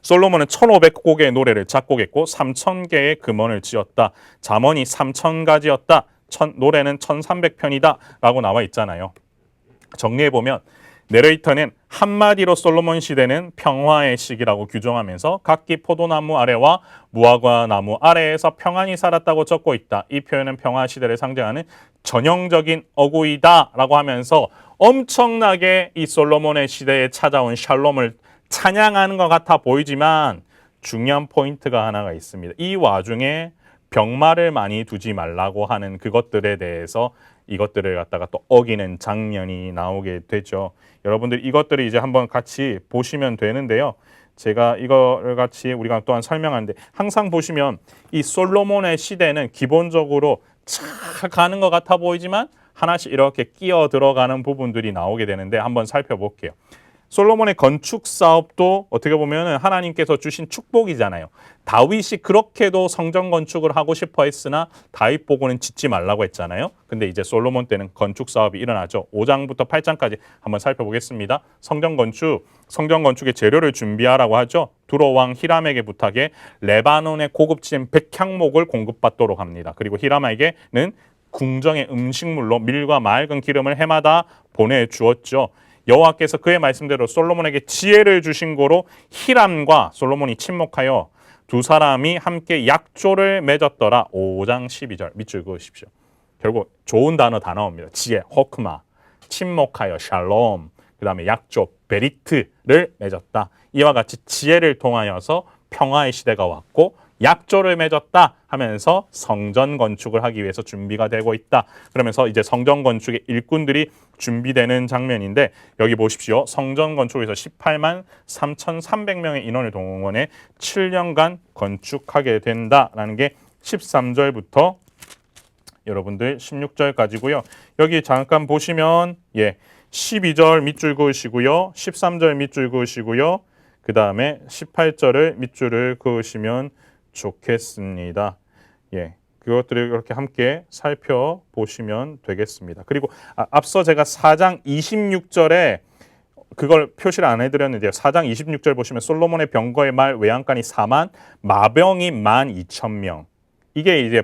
솔로몬은 1,500곡의 노래를 작곡했고 3,000개의 금언을 지었다. 잠언이 3,000가지였다. 노래는 1,300편이다 라고 나와 있잖아요. 정리해보면 내레이터는 한마디로 솔로몬 시대는 평화의 시기라고 규정하면서 각기 포도나무 아래와 무화과 나무 아래에서 평안히 살았다고 적고 있다. 이 표현은 평화 시대를 상징하는 전형적인 어구이다라고 하면서 엄청나게 이 솔로몬의 시대에 찾아온 샬롬을 찬양하는 것 같아 보이지만 중요한 포인트가 하나가 있습니다. 이 와중에 병마를 많이 두지 말라고 하는 그것들에 대해서 이것들을 갖다가 또 어기는 장면이 나오게 되죠. 여러분들 이것들을 이제 한번 같이 보시면 되는데요. 제가 이거를 같이 우리가 또한 설명하는데 항상 보시면 이 솔로몬의 시대는 기본적으로 착 가는 것 같아 보이지만 하나씩 이렇게 끼어 들어가는 부분들이 나오게 되는데 한번 살펴볼게요. 솔로몬의 건축 사업도 어떻게 보면 하나님께서 주신 축복이잖아요. 다윗이 그렇게도 성전 건축을 하고 싶어 했으나 다윗 보고는 짓지 말라고 했잖아요. 근데 이제 솔로몬 때는 건축 사업이 일어나죠. 5장부터 8장까지 한번 살펴보겠습니다. 성전 건축의 재료를 준비하라고 하죠. 두로 왕 히람에게 부탁해 레바논의 고급진 백향목을 공급받도록 합니다. 그리고 히람에게는 궁정의 음식물로 밀과 맑은 기름을 해마다 보내주었죠. 여호와께서 그의 말씀대로 솔로몬에게 지혜를 주신 고로 히람과 솔로몬이 친목하여 두 사람이 함께 약조를 맺었더라. 5장 12절 밑줄 그으십시오. 결국 좋은 단어 다 나옵니다. 지혜, 호크마, 친목하여 샬롬, 그 다음에 약조, 베리트를 맺었다. 이와 같이 지혜를 통하여서 평화의 시대가 왔고 약조를 맺었다 하면서 성전 건축을 하기 위해서 준비가 되고 있다. 그러면서 이제 성전 건축의 일꾼들이 준비되는 장면인데 여기 보십시오. 성전 건축에서 18만 3,300명의 인원을 동원해 7년간 건축하게 된다라는 게 13절부터 여러분들 16절까지고요. 여기 잠깐 보시면 12절 밑줄 그으시고요. 13절 밑줄 그으시고요. 그 다음에 18절을 밑줄을 그으시면 좋겠습니다. 그것들을 이렇게 함께 살펴보시면 되겠습니다. 그리고 앞서 제가 4장 26절에 그걸 표시를 안 해드렸는데요. 4장 26절 보시면 솔로몬의 병거의 말 외양간이 4만, 마병이 12,000명. 이게 이제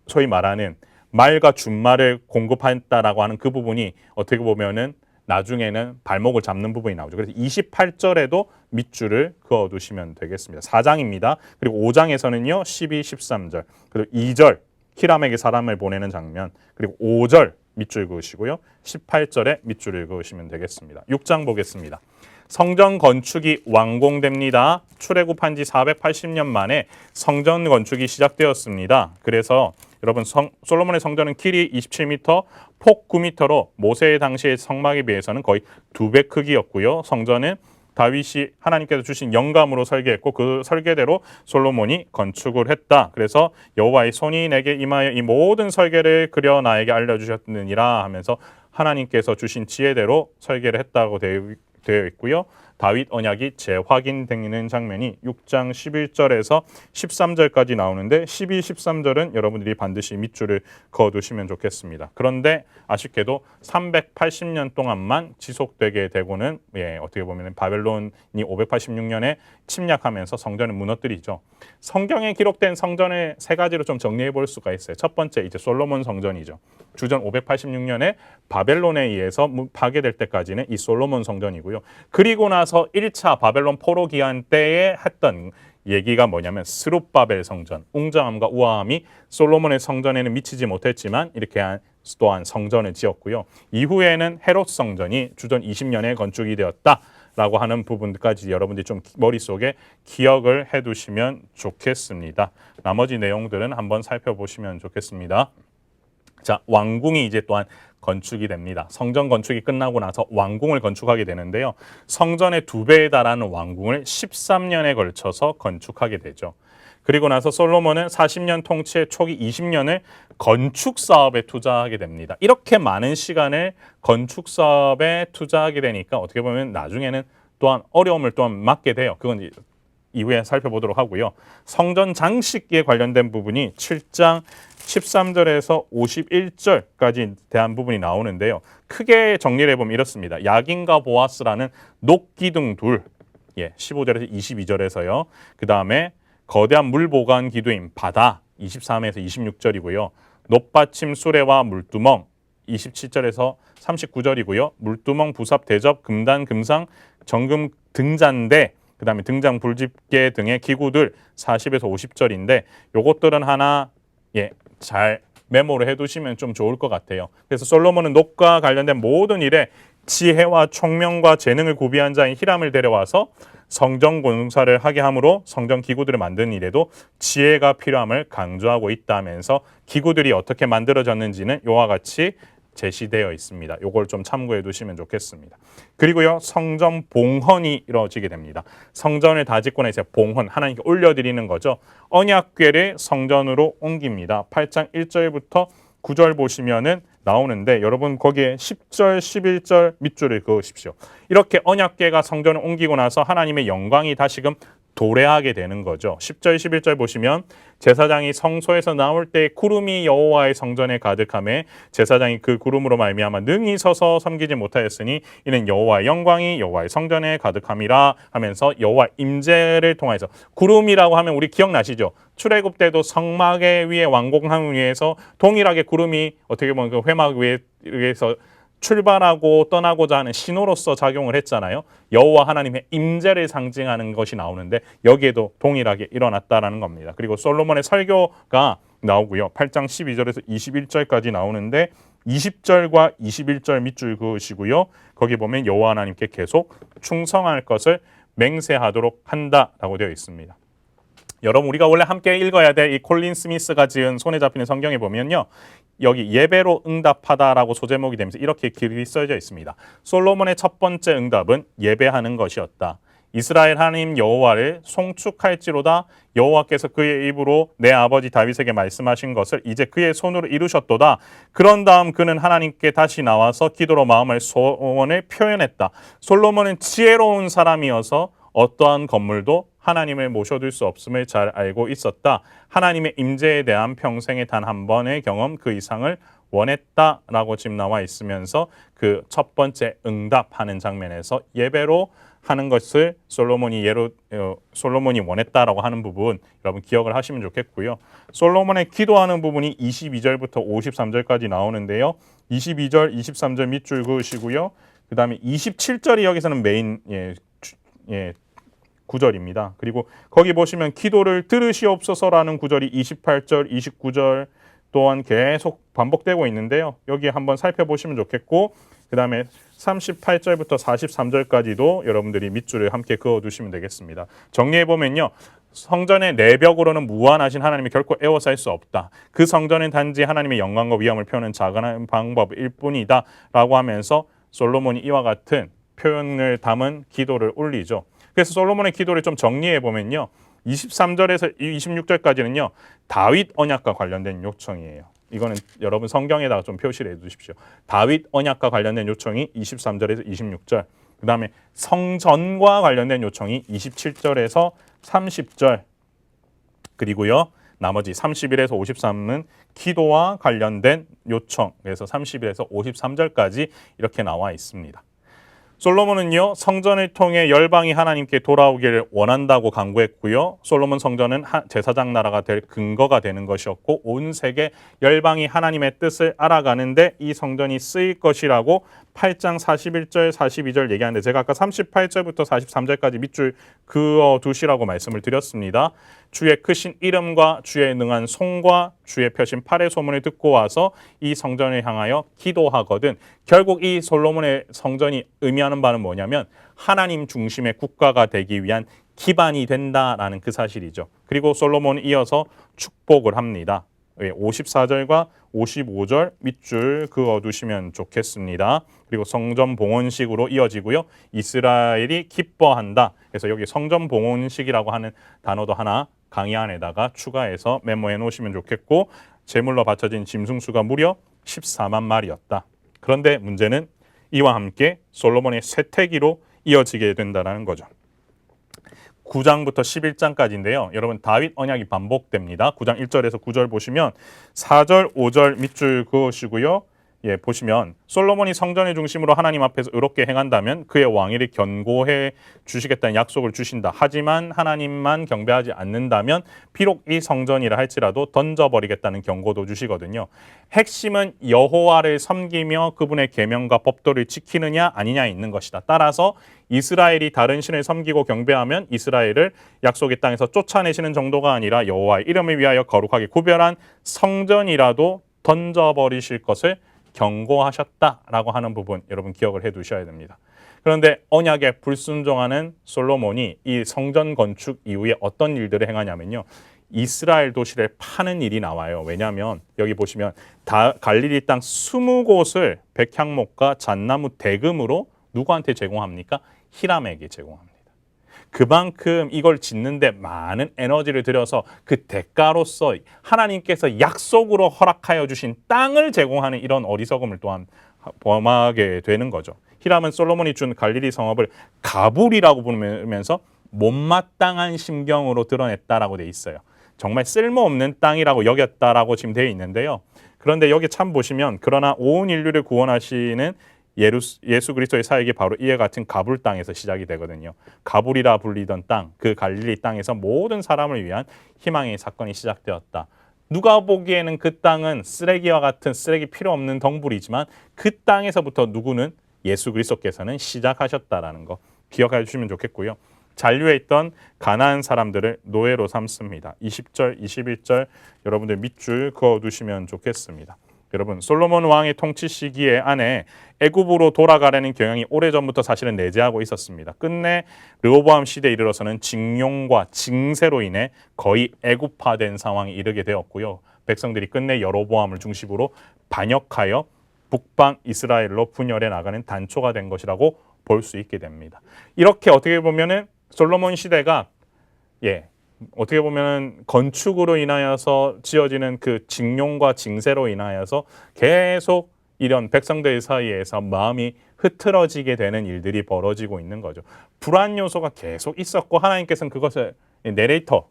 소위 말하는 말과 준말을 공급했다라고 하는 그 부분이 어떻게 보면은 나중에는 발목을 잡는 부분이 나오죠. 그래서 28절에도 밑줄을 그어두시면 되겠습니다. 4장입니다. 그리고 5장에서는요. 12, 13절, 그리고 2절 히람에게 사람을 보내는 장면, 그리고 5절 밑줄 그으시고요. 18절에 밑줄을 그으시면 되겠습니다. 6장 보겠습니다. 성전 건축이 완공됩니다. 출애굽한 지 480년 만에 성전 건축이 시작되었습니다. 그래서 여러분 솔로몬의 성전은 길이 27m, 폭 9m로 모세의 당시의 성막에 비해서는 거의 2배 크기였고요. 성전은 다윗이 하나님께서 주신 영감으로 설계했고 그 설계대로 솔로몬이 건축을 했다. 그래서 여호와의 손이 내게 임하여 이 모든 설계를 그려 나에게 알려주셨느니라 하면서 하나님께서 주신 지혜대로 설계를 했다고 되어 있고요. 다윗 언약이 재확인되는 장면이 6장 11절에서 13절까지 나오는데 12, 13절은 여러분들이 반드시 밑줄을 그어두시면 좋겠습니다. 그런데 아쉽게도 380년 동안만 지속되게 되고는 어떻게 보면 바벨론이 586년에 침략하면서 성전을 무너뜨리죠. 성경에 기록된 성전을 세 가지로 좀 정리해 볼 수가 있어요. 첫 번째 이제 솔로몬 성전이죠. 주전 586년에 바벨론에 의해서 파괴될 때까지는 이 솔로몬 성전이고요. 그리고 나서 1차 바벨론 포로 기한 때에 했던 얘기가 뭐냐면 스룹바벨 성전, 웅장함과 우아함이 솔로몬의 성전에는 미치지 못했지만 이렇게 또한 성전을 지었고요. 이후에는 헤롯 성전이 주전 20년에 건축이 되었다라고 하는 부분까지 여러분들이 좀 머릿속에 기억을 해두시면 좋겠습니다. 나머지 내용들은 한번 살펴보시면 좋겠습니다. 자, 왕궁이 이제 또한 건축이 됩니다. 성전 건축이 끝나고 나서 왕궁을 건축하게 되는데요. 성전의 2배에 달하는 왕궁을 13년에 걸쳐서 건축하게 되죠. 그리고 나서 솔로몬은 40년 통치의 초기 20년을 건축 사업에 투자하게 됩니다. 이렇게 많은 시간을 건축 사업에 투자하게 되니까 어떻게 보면 나중에는 또한 어려움을 또한 맞게 돼요. 그건 이후에 살펴보도록 하고요. 성전 장식에 관련된 부분이 7장 13절에서 51절까지 대한 부분이 나오는데요. 크게 정리를 해보면 이렇습니다. 야긴과 보아스라는 녹기둥 둘, 15절에서 22절에서요. 그 다음에 거대한 물보관 기둥인 바다, 23에서 26절이고요. 높받침 수레와 물두멍, 27절에서 39절이고요. 물두멍, 부삽, 대접, 금단, 금상, 정금, 등잔대, 그다음에 등장, 불집게 등의 기구들 40에서 50절인데 요것들은 하나 잘 메모를 해두시면 좀 좋을 것 같아요. 그래서 솔로몬은 녹과 관련된 모든 일에 지혜와 총명과 재능을 구비한 자인 히람을 데려와서 성전 공사를 하게 함으로 성전 기구들을 만드는 일에도 지혜가 필요함을 강조하고 있다면서 기구들이 어떻게 만들어졌는지는 이와 같이 제시되어 있습니다. 이걸 좀 참고해 두시면 좋겠습니다. 그리고요, 성전 봉헌이 이루어지게 됩니다. 성전을 다 짓고 나서 봉헌, 하나님께 올려드리는 거죠. 언약궤를 성전으로 옮깁니다. 8장 1절부터 9절 보시면은 나오는데 여러분 거기에 10절, 11절 밑줄을 그으십시오. 이렇게 언약궤가 성전을 옮기고 나서 하나님의 영광이 다시금 도래하게 되는 거죠. 10절, 11절 보시면 제사장이 성소에서 나올 때 구름이 여호와의 성전에 가득하매 제사장이 그 구름으로 말미암아 능히 서서 섬기지 못하였으니 이는 여호와의 영광이 여호와의 성전에 가득함이라 하면서 여호와 임재를 통해서 구름이라고 하면 우리 기억나시죠? 출애굽 때도 성막의 위에 완공함을 위해서 동일하게 구름이 어떻게 보면 그 회막 위에서 출발하고 떠나고자 하는 신호로서 작용을 했잖아요. 여호와 하나님의 임재를 상징하는 것이 나오는데 여기에도 동일하게 일어났다라는 겁니다. 그리고 솔로몬의 설교가 나오고요. 8장 12절에서 21절까지 나오는데 20절과 21절 밑줄 그으시고요. 거기 보면 여호와 하나님께 계속 충성할 것을 맹세하도록 한다라고 되어 있습니다. 여러분 우리가 원래 함께 읽어야 될 이 콜린 스미스가 지은 손에 잡히는 성경에 보면요. 여기 예배로 응답하다라고 소제목이 되면서 이렇게 길이 써져 있습니다. 솔로몬의 첫 번째 응답은 예배하는 것이었다. 이스라엘 하나님 여호와를 송축할지로다. 여호와께서 그의 입으로 내 아버지 다윗에게 말씀하신 것을 이제 그의 손으로 이루셨도다. 그런 다음 그는 하나님께 다시 나와서 기도로 마음을 소원을 표현했다. 솔로몬은 지혜로운 사람이어서 어떠한 건물도 하나님을 모셔둘 수 없음을 잘 알고 있었다. 하나님의 임재에 대한 평생의 단 한 번의 경험 그 이상을 원했다라고 지금 나와 있으면서 그 첫 번째 응답하는 장면에서 예배로 하는 것을 솔로몬이 원했다라고 하는 부분 여러분 기억을 하시면 좋겠고요. 솔로몬의 기도하는 부분이 22절부터 53절까지 나오는데요. 22절, 23절 밑줄 그으시고요. 그 다음에 27절이 여기서는 메인 구절입니다. 그리고 거기 보시면 기도를 들으시옵소서라는 구절이 28절, 29절 또한 계속 반복되고 있는데요. 여기 한번 살펴보시면 좋겠고 그 다음에 38절부터 43절까지도 여러분들이 밑줄을 함께 그어두시면 되겠습니다. 정리해보면요. 성전의 내벽으로는 무한하신 하나님이 결코 에워쌀 수 없다. 그 성전은 단지 하나님의 영광과 위엄을 표현하는 작은 방법일 뿐이다 라고 하면서 솔로몬이 이와 같은 표현을 담은 기도를 올리죠. 그래서 솔로몬의 기도를 좀 정리해 보면요. 23절에서 26절까지는요. 다윗 언약과 관련된 요청이에요. 이거는 여러분 성경에다가 좀 표시를 해 두십시오. 다윗 언약과 관련된 요청이 23절에서 26절. 그다음에 성전과 관련된 요청이 27절에서 30절. 그리고요. 나머지 31에서 53은 기도와 관련된 요청. 그래서 31에서 53절까지 이렇게 나와 있습니다. 솔로몬은요 성전을 통해 열방이 하나님께 돌아오기를 원한다고 간구했고요. 솔로몬 성전은 제사장 나라가 될 근거가 되는 것이었고 온 세계 열방이 하나님의 뜻을 알아가는데 이 성전이 쓰일 것이라고 8장 41절 42절 얘기하는데 제가 아까 38절부터 43절까지 밑줄 그어두시라고 말씀을 드렸습니다. 주의 크신 이름과 주의 능한 손과 주의 펴신 팔의 소문을 듣고 와서 이 성전을 향하여 기도하거든. 결국 이 솔로몬의 성전이 의미하는 바는 뭐냐면 하나님 중심의 국가가 되기 위한 기반이 된다라는 그 사실이죠. 그리고 솔로몬은 이어서 축복을 합니다. 54절과 55절 밑줄 그어두시면 좋겠습니다. 그리고 성전 봉헌식으로 이어지고요. 이스라엘이 기뻐한다. 그래서 여기 성전 봉헌식이라고 하는 단어도 하나 강의 안에다가 추가해서 메모해 놓으시면 좋겠고 제물로 바쳐진 짐승수가 무려 14만 마리였다. 그런데 문제는 이와 함께 솔로몬의 쇠퇴기로 이어지게 된다는 거죠. 9장부터 11장까지인데요. 여러분 다윗 언약이 반복됩니다. 9장 1절에서 9절 보시면 4절, 5절 밑줄 그으시고요. 예, 보시면 솔로몬이 성전의 중심으로 하나님 앞에서 의롭게 행한다면 그의 왕위를 견고해 주시겠다는 약속을 주신다. 하지만 하나님만 경배하지 않는다면 비록 이 성전이라 할지라도 던져버리겠다는 경고도 주시거든요. 핵심은 여호와를 섬기며 그분의 계명과 법도를 지키느냐 아니냐에 있는 것이다. 따라서 이스라엘이 다른 신을 섬기고 경배하면 이스라엘을 약속의 땅에서 쫓아내시는 정도가 아니라 여호와의 이름을 위하여 거룩하게 구별한 성전이라도 던져버리실 것을 경고하셨다라고 하는 부분 여러분 기억을 해 두셔야 됩니다. 그런데 언약에 불순종하는 솔로몬이 이 성전 건축 이후에 어떤 일들을 행하냐면요. 이스라엘 도시를 파는 일이 나와요. 왜냐하면 여기 보시면 갈릴리 땅 20곳을 백향목과 잣나무 대금으로 누구한테 제공합니까? 히람에게 제공합니다. 그만큼 이걸 짓는데 많은 에너지를 들여서 그 대가로서 하나님께서 약속으로 허락하여 주신 땅을 제공하는 이런 어리석음을 또한 범하게 되는 거죠. 히람은 솔로몬이 준 갈릴리 성읍을 가불이라고 부르면서 못마땅한 심경으로 드러냈다라고 돼 있어요. 정말 쓸모없는 땅이라고 여겼다라고 지금 되어 있는데요. 그런데 여기 참 보시면 그러나 온 인류를 구원하시는 예수 그리스도의 사역이 바로 이와 같은 가불 땅에서 시작이 되거든요. 가불이라 불리던 땅, 그 갈릴리 땅에서 모든 사람을 위한 희망의 사건이 시작되었다. 누가 보기에는 그 땅은 쓰레기와 같은 쓰레기 필요 없는 덩굴이지만 그 땅에서부터 누구는 예수 그리스도께서는 시작하셨다라는 거 기억해 주시면 좋겠고요. 잔류해 있던 가나안 사람들을 노예로 삼습니다. 20절, 21절 여러분들 밑줄 그어두시면 좋겠습니다. 여러분 솔로몬 왕의 통치 시기에 안에 애굽으로 돌아가려는 경향이 오래전부터 사실은 내재하고 있었습니다. 끝내 르호보암 시대에 이르러서는 징용과 징세로 인해 거의 애굽화된 상황에 이르게 되었고요. 백성들이 끝내 여로보암을 중심으로 반역하여 북방 이스라엘로 분열해 나가는 단초가 된 것이라고 볼 수 있게 됩니다. 이렇게 어떻게 보면은 솔로몬 시대가 어떻게 보면 건축으로 인하여서 지어지는 그 징용과 징세로 인하여서 계속 이런 백성들 사이에서 마음이 흐트러지게 되는 일들이 벌어지고 있는 거죠. 불안 요소가 계속 있었고 하나님께서는 그것을 내레이터를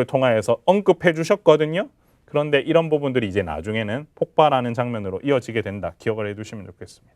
통하여서 언급해 주셨거든요. 그런데 이런 부분들이 이제 나중에는 폭발하는 장면으로 이어지게 된다. 기억을 해 두시면 좋겠습니다.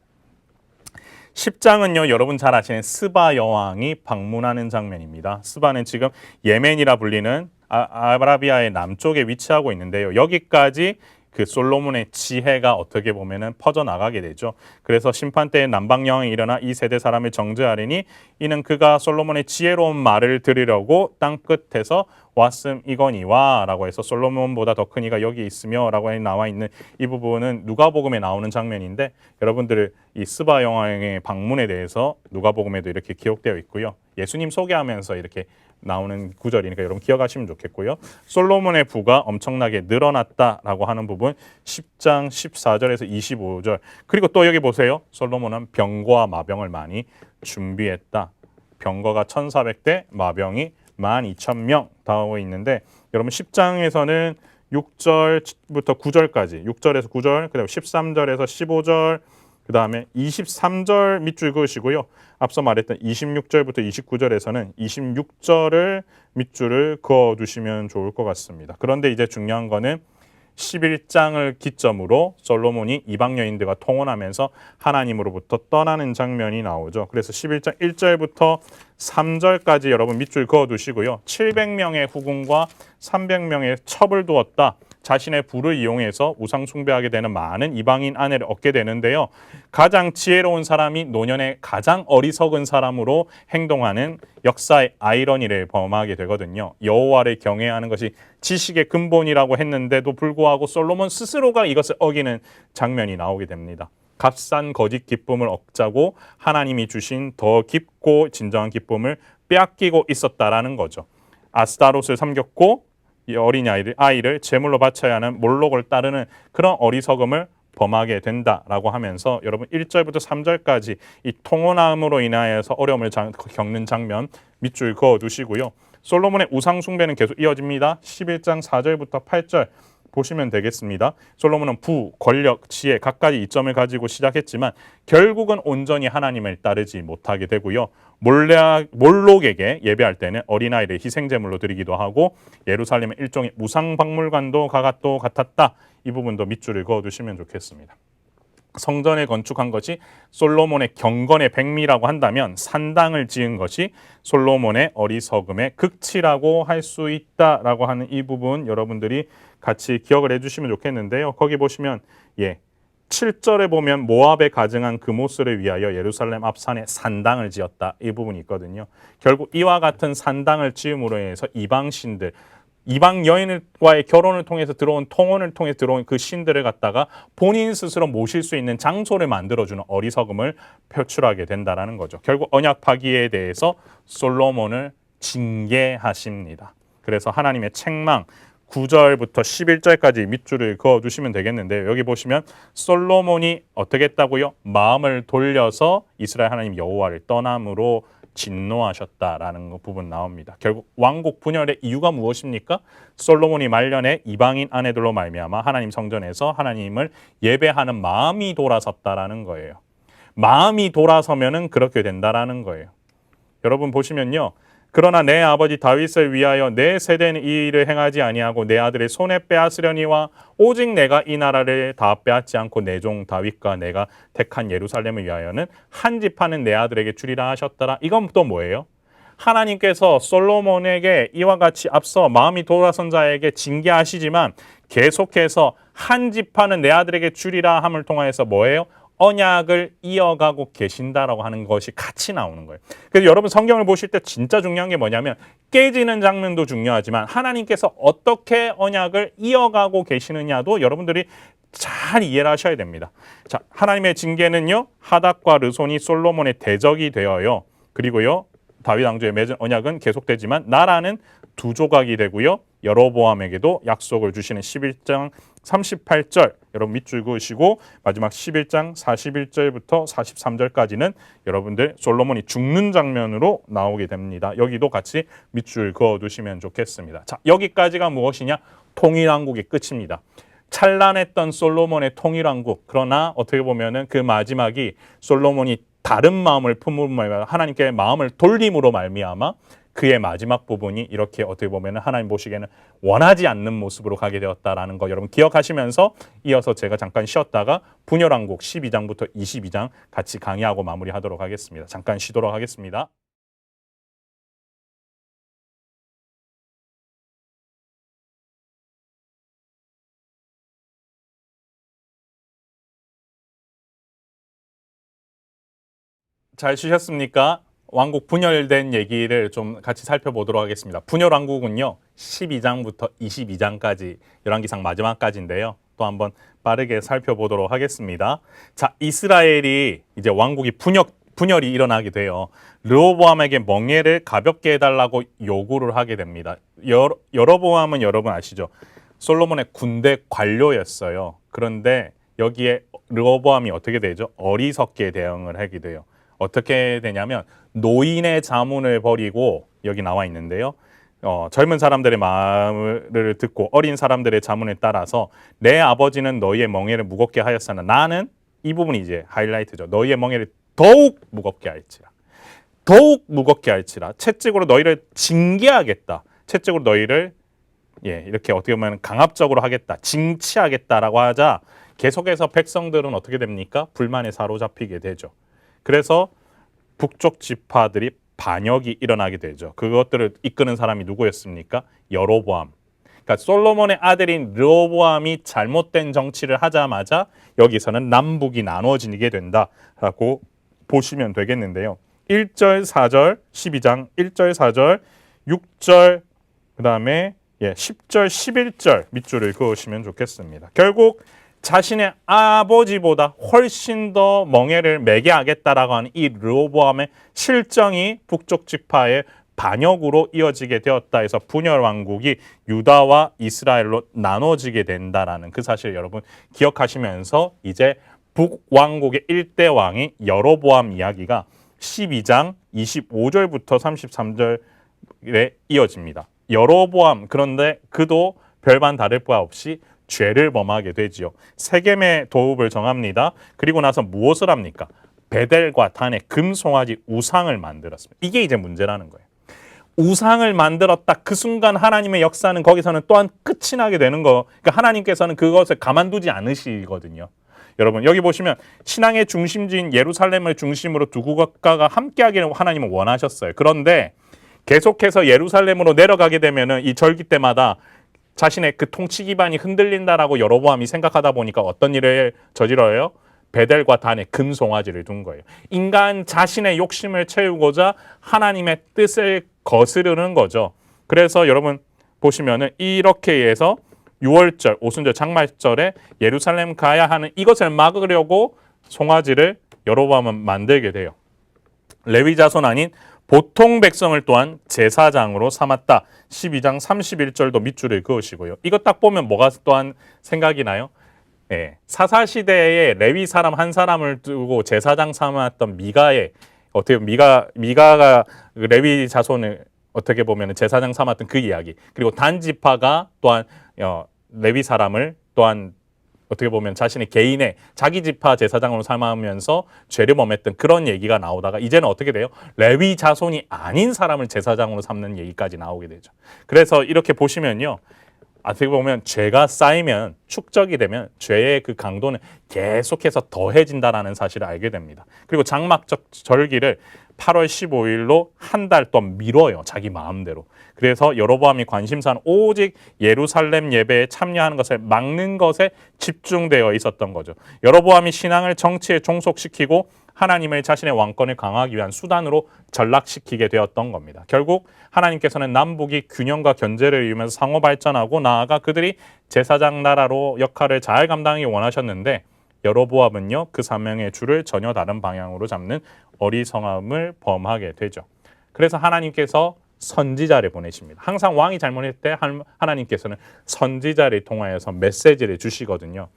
10장은요, 여러분 잘 아시는 스바 여왕이 방문하는 장면입니다. 스바는 지금 예멘이라 불리는 아라비아의 남쪽에 위치하고 있는데요. 여기까지 그 솔로몬의 지혜가 어떻게 보면은 퍼져나가게 되죠. 그래서 심판 때에 남방 여왕이 일어나 이 세대 사람을 정죄하리니 이는 그가 솔로몬의 지혜로운 말을 들으려고 땅 끝에서 왔음이거니와 라고 해서 솔로몬보다 더 큰 이가 여기 있으며 라고 나와 있는 이 부분은 누가복음에 나오는 장면인데 여러분들 이 스바 여왕의 방문에 대해서 누가복음에도 이렇게 기록되어 있고요. 예수님 소개하면서 이렇게 나오는 구절이니까 여러분 기억하시면 좋겠고요. 솔로몬의 부가 엄청나게 늘어났다라고 하는 부분 10장 14절에서 25절 그리고 또 여기 보세요. 솔로몬은 병거와 마병을 많이 준비했다. 병거가 1400대, 마병이 12,000명 나오고 있는데 여러분 10장에서는 6절부터 9절까지 6절에서 9절 그다음에 13절에서 15절 그 다음에 23절 밑줄 그으시고요. 앞서 말했던 26절부터 29절에서는 26절을 밑줄을 그어두시면 좋을 것 같습니다. 그런데 이제 중요한 거는 11장을 기점으로 솔로몬이 이방 여인들과 통혼하면서 하나님으로부터 떠나는 장면이 나오죠. 그래서 11장 1절부터 3절까지 여러분 밑줄 그어두시고요. 700명의 후궁과 300명의 첩을 두었다. 자신의 부를 이용해서 우상 숭배하게 되는 많은 이방인 아내를 얻게 되는데요. 가장 지혜로운 사람이 노년의 가장 어리석은 사람으로 행동하는 역사의 아이러니를 범하게 되거든요. 여호와를 경외하는 것이 지식의 근본이라고 했는데도 불구하고 솔로몬 스스로가 이것을 어기는 장면이 나오게 됩니다. 값싼 거짓 기쁨을 얻자고 하나님이 주신 더 깊고 진정한 기쁨을 빼앗기고 있었다라는 거죠. 아스타롯을 섬겼고 이 어린 아이를 제물로 바쳐야 하는 몰록을 따르는 그런 어리석음을 범하게 된다라고 하면서 여러분 1절부터 3절까지 이 통혼함으로 인하여서 어려움을 겪는 장면 밑줄 그어두시고요. 솔로몬의 우상 숭배는 계속 이어집니다. 11장 4절부터 8절 보시면 되겠습니다. 솔로몬은 부, 권력, 지혜 각가지 이점을 가지고 시작했지만 결국은 온전히 하나님을 따르지 못하게 되고요. 몰록에게 예배할 때는 어린아이를 희생제물로 드리기도 하고 예루살렘은 일종의 우상박물관도 같았다. 이 부분도 밑줄을 그어두시면 좋겠습니다. 성전을 건축한 것이 솔로몬의 경건의 백미라고 한다면 산당을 지은 것이 솔로몬의 어리석음의 극치라고 할 수 있다라고 하는 이 부분 여러분들이 같이 기억을 해주시면 좋겠는데요. 거기 보시면 7절에 보면 모압에 가증한 금오스를 위하여 예루살렘 앞산에 산당을 지었다. 이 부분이 있거든요. 결국 이와 같은 산당을 지음으로 인해서 이방 신들, 이방 여인과의 결혼을 통해서 들어온 통혼을 통해서 들어온 그 신들을 갖다가 본인 스스로 모실 수 있는 장소를 만들어주는 어리석음을 표출하게 된다는 거죠. 결국 언약 파기에 대해서 솔로몬을 징계하십니다. 그래서 하나님의 책망 9절부터 11절까지 밑줄을 그어두시면 되겠는데 여기 보시면 솔로몬이 어떻게 했다고요? 마음을 돌려서 이스라엘 하나님 여호와를 떠남으로 진노하셨다라는 부분 나옵니다. 결국 왕국 분열의 이유가 무엇입니까? 솔로몬이 말년에 이방인 아내들로 말미암아 하나님 성전에서 하나님을 예배하는 마음이 돌아섰다라는 거예요. 마음이 돌아서면은 그렇게 된다라는 거예요. 여러분 보시면요. 그러나 내 아버지 다윗을 위하여 내 세대는 이 일을 행하지 아니하고 내 아들의 손에 빼앗으려니와 오직 내가 이 나라를 다 빼앗지 않고 내 종 다윗과 내가 택한 예루살렘을 위하여는 한 집하는 내 아들에게 주리라 하셨더라. 이건 또 뭐예요? 하나님께서 솔로몬에게 이와 같이 앞서 마음이 돌아선 자에게 징계하시지만 계속해서 한 집하는 내 아들에게 주리라 함을 통하여서 뭐예요? 언약을 이어가고 계신다라고 하는 것이 같이 나오는 거예요. 그래서 여러분 성경을 보실 때 진짜 중요한 게 뭐냐면 깨지는 장면도 중요하지만 하나님께서 어떻게 언약을 이어가고 계시느냐도 여러분들이 잘 이해를 하셔야 됩니다. 자, 하나님의 징계는요. 하닷과 르손이 솔로몬의 대적이 되어요. 그리고요. 다윗 왕조의 맺은 언약은 계속되지만 나라는 두 조각이 되고요. 여로보암에게도 약속을 주시는 11장 38절 여러분 밑줄 그으시고 마지막 11장 41절부터 43절까지는 여러분들 솔로몬이 죽는 장면으로 나오게 됩니다. 여기도 같이 밑줄 그어두시면 좋겠습니다. 자, 여기까지가 무엇이냐? 통일왕국의 끝입니다. 찬란했던 솔로몬의 통일왕국. 그러나 어떻게 보면은 그 마지막이 솔로몬이 다른 마음을 품음으로 하나님께 마음을 돌림으로 말미암아 그의 마지막 부분이 이렇게 어떻게 보면 하나님 보시기에는 원하지 않는 모습으로 가게 되었다라는 거 여러분 기억하시면서 이어서 제가 잠깐 쉬었다가 분열왕국 12장부터 22장 같이 강의하고 마무리하도록 하겠습니다. 잠깐 쉬도록 하겠습니다. 잘 쉬셨습니까? 왕국 분열된 얘기를 좀 같이 살펴보도록 하겠습니다. 분열왕국은요. 12장부터 22장까지 열왕기상 마지막까지인데요. 또 한번 빠르게 살펴보도록 하겠습니다. 자, 이스라엘이 이제 왕국이 분열이 일어나게 돼요. 르호보암에게 멍에를 가볍게 해달라고 요구를 하게 됩니다. 여로보암은 여러분 아시죠? 솔로몬의 군대 관료였어요. 그런데 여기에 르호보암이 어떻게 되죠? 어리석게 대응을 하게 돼요. 어떻게 되냐면 노인의 자문을 버리고 여기 나와 있는데요. 젊은 사람들의 말을 듣고 어린 사람들의 자문에 따라서 내 아버지는 너희의 멍에를 무겁게 하였으나 나는 이 부분이 이제 하이라이트죠. 너희의 멍에를 더욱 무겁게 할지라. 더욱 무겁게 할지라. 채찍으로 너희를 징계하겠다. 채찍으로 너희를 이렇게 어떻게 보면 강압적으로 하겠다. 징치하겠다라고 하자 계속해서 백성들은 어떻게 됩니까? 불만에 사로잡히게 되죠. 그래서 북쪽 지파들이 반역이 일어나게 되죠. 그것들을 이끄는 사람이 누구였습니까? 여로보암. 그러니까 솔로몬의 아들인 르호보암이 잘못된 정치를 하자마자 여기서는 남북이 나눠지게 된다라고 보시면 되겠는데요. 1절, 4절, 12장 1절, 4절, 6절, 그다음에 10절, 11절 밑줄을 그으시면 좋겠습니다. 결국 자신의 아버지보다 훨씬 더 멍에를 매게 하겠다라고 하는 이 르호보암의 실정이 북쪽 지파의 반역으로 이어지게 되었다 해서 분열 왕국이 유다와 이스라엘로 나눠지게 된다라는 그 사실을 여러분 기억하시면서 이제 북왕국의 1대 왕이 여로보암 이야기가 12장 25절부터 33절에 이어집니다. 여로보암 그런데 그도 별반 다를 바 없이 죄를 범하게 되지요. 세겜의 도읍을 정합니다. 그리고 나서 무엇을 합니까? 베델과 단의 금송아지 우상을 만들었습니다. 이게 이제 문제라는 거예요. 우상을 만들었다. 그 순간 하나님의 역사는 거기서는 또한 끝이 나게 되는 거. 그러니까 하나님께서는 그것을 가만두지 않으시거든요. 여러분 여기 보시면 신앙의 중심지인 예루살렘을 중심으로 두 국가가 함께하기를 하나님은 원하셨어요. 그런데 계속해서 예루살렘으로 내려가게 되면은 이 절기 때마다 자신의 그 통치 기반이 흔들린다라고 여로보암이 생각하다 보니까 어떤 일을 저질러요? 베델과 단에 금송아지를 둔 거예요. 인간 자신의 욕심을 채우고자 하나님의 뜻을 거스르는 거죠. 그래서 여러분 보시면은 이렇게 해서 6월절, 오순절, 장말절에 예루살렘 가야 하는 이것을 막으려고 송아지를 여로보암은 만들게 돼요. 레위 자손 아닌 보통 백성을 또한 제사장으로 삼았다. 12장 31절도 밑줄을 그으시고요. 이거 딱 보면 뭐가 또한 생각이 나요? 예, 사사시대에 레위 사람 한 사람을 두고 제사장 삼았던 미가의 어떻게 미가가 레위 자손을 어떻게 보면 제사장 삼았던 그 이야기, 그리고 단 지파가 또한 레위 사람을 또한 어떻게 보면 자신의 개인의 자기 지파 제사장으로 삼으면서 죄를 범했던 그런 얘기가 나오다가 이제는 어떻게 돼요? 레위 자손이 아닌 사람을 제사장으로 삼는 얘기까지 나오게 되죠. 그래서 이렇게 보시면요, 어떻게 보면 죄가 쌓이면 축적이 되면 죄의 그 강도는 계속해서 더해진다라는 사실을 알게 됩니다. 그리고 장막적 절기를 8월 15일로 한 달 동안 미뤄요. 자기 마음대로. 그래서 여로보암이 관심사는 오직 예루살렘 예배에 참여하는 것을 막는 것에 집중되어 있었던 거죠. 여로보암이 신앙을 정치에 종속시키고 하나님을 자신의 왕권을 강화하기 위한 수단으로 전락시키게 되었던 겁니다. 결국 하나님께서는 남북이 균형과 견제를 이루면서 상호 발전하고 나아가 그들이 제사장 나라로 역할을 잘 감당하기 원하셨는데 여로보암은요, 그 사명의 줄을 전혀 다른 방향으로 잡는 어리석음을 범하게 되죠. 그래서 하나님께서 선지자를 보내십니다. 항상 왕이 잘못할 때 하나님께서는 선지자를 통하여서 메시지를 주시거든요.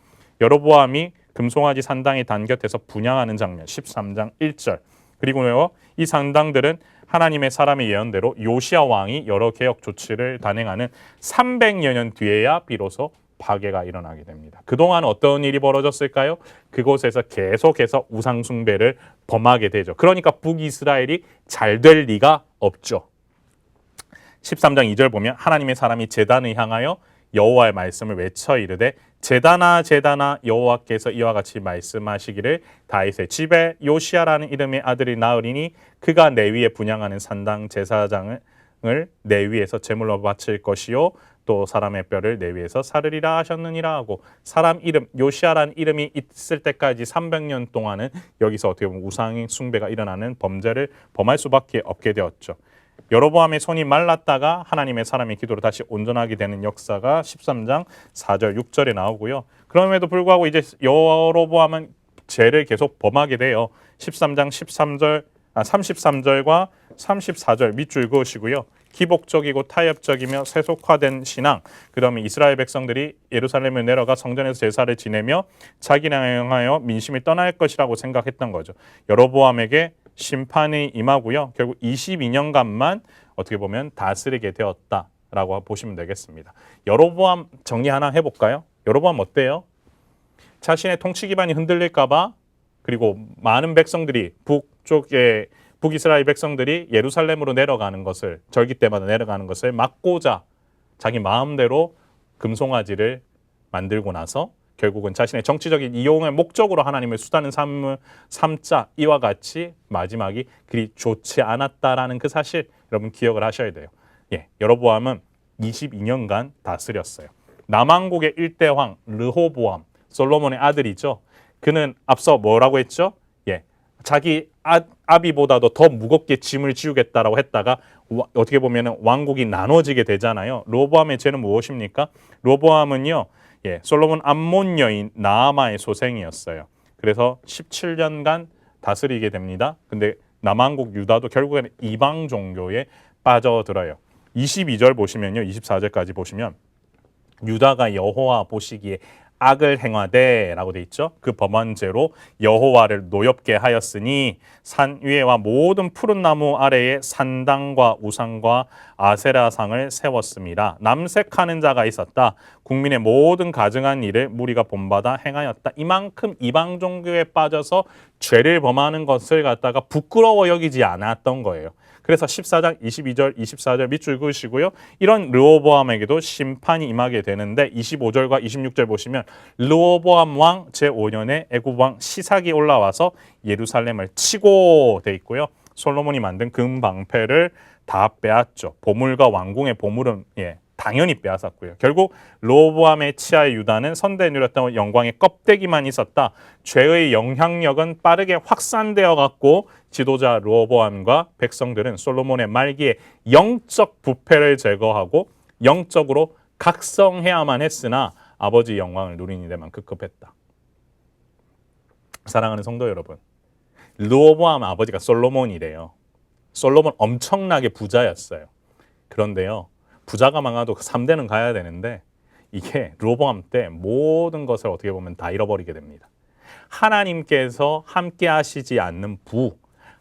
여로보암이 금송아지 산당의 단 곁에서 분향하는 장면 13장 1절, 그리고요 이 산당들은 하나님의 사람의 예언대로 요시야 왕이 여러 개혁 조치를 단행하는 300여 년 뒤에야 비로소 파괴가 일어나게 됩니다. 그동안 어떤 일이 벌어졌을까요? 그곳에서 계속해서 우상 숭배를 범하게 되죠. 그러니까 북이스라엘이 잘 될 리가 없죠. 13장 2절 보면 하나님의 사람이 제단을 향하여 여호와의 말씀을 외쳐 이르되 제단아 제단아 여호와께서 이와 같이 말씀하시기를 다윗의 집에 요시야라는 이름의 아들이 나으리니 그가 내 위에 분향하는 산당 제사장을 내 위에서 제물로 바칠 것이요 또 사람의 뼈를 내 위에서 사르리라 하셨느니라 하고, 사람 이름 요시야라는 이름이 있을 때까지 300년 동안은 여기서 어떻게 보면 우상 숭배가 일어나는 범죄를 범할 수밖에 없게 되었죠. 여로보암의 손이 말랐다가 하나님의 사람의 기도로 다시 온전하게 되는 역사가 13장 4절 6절에 나오고요. 그럼에도 불구하고 이제 여로보암은 죄를 계속 범하게 돼요. 13장 33절과 34절 밑줄 그으시고요. 기복적이고 타협적이며 세속화된 신앙, 그 다음에 이스라엘 백성들이 예루살렘을 내려가 성전에서 제사를 지내며 자기를 향하여 민심이 떠날 것이라고 생각했던 거죠. 여로보암에게 심판이 임하고요. 결국 22년간만 어떻게 보면 다스리게 되었다라고 보시면 되겠습니다. 여로보암 정리 하나 해볼까요? 여로보암 어때요? 자신의 통치 기반이 흔들릴까 봐, 그리고 많은 백성들이 북이스라엘 백성들이 예루살렘으로 내려가는 것을, 절기 때마다 내려가는 것을 막고자 자기 마음대로 금송아지를 만들고 나서 결국은 자신의 정치적인 이용을 목적으로 하나님을 수단을 삼자 이와 같이 마지막이 그리 좋지 않았다라는 그 사실 여러분 기억을 하셔야 돼요. 예, 여로보암은 22년간 다스렸어요. 남왕국의 1대 왕 르호보암, 솔로몬의 아들이죠. 그는 앞서 뭐라고 했죠? 예, 자기 아비보다도 더 무겁게 짐을 지우겠다라고 했다가 어떻게 보면 왕국이 나눠지게 되잖아요. 르호보암의 죄는 무엇입니까? 르호보암은요, 예, 솔로몬 암몬 여인 나아마의 소생이었어요. 그래서 17년간 다스리게 됩니다. 근데 남왕국 유다도 결국에는 이방 종교에 빠져들어요. 22절 보시면요, 24절까지 보시면 유다가 여호와 보시기에 악을 행하되라고 돼 있죠. 그 범한 죄로 여호와를 노엽게 하였으니 산 위에와 모든 푸른 나무 아래에 산당과 우상과 아세라상을 세웠습니다. 남색하는 자가 있었다. 국민의 모든 가증한 일을 무리가 본받아 행하였다. 이만큼 이방 종교에 빠져서 죄를 범하는 것을 갖다가 부끄러워 여기지 않았던 거예요. 그래서 14장 22절, 24절 밑줄 그으시고요. 이런 르호보암에게도 심판이 임하게 되는데 25절과 26절 보시면 르호보암 왕 제5년에 애굽 왕 시삭이 올라와서 예루살렘을 치고 돼 있고요. 솔로몬이 만든 금방패를 다 빼앗죠. 보물과 왕궁의 보물은 당연히 빼앗았고요. 결국 르호보암의 치하의 유다는 선대에 누렸던 영광의 껍데기만 있었다. 죄의 영향력은 빠르게 확산되어 갔고 지도자 르호보암과 백성들은 솔로몬의 말기에 영적 부패를 제거하고 영적으로 각성해야만 했으나 아버지 영광을 누리는 데만 급급했다. 사랑하는 성도 여러분, 르호보암 아버지가 솔로몬이래요. 솔로몬 엄청나게 부자였어요. 그런데요, 부자가 망해도 3대는 가야 되는데 이게 르호보암 때 모든 것을 어떻게 보면 다 잃어버리게 됩니다. 하나님께서 함께 하시지 않는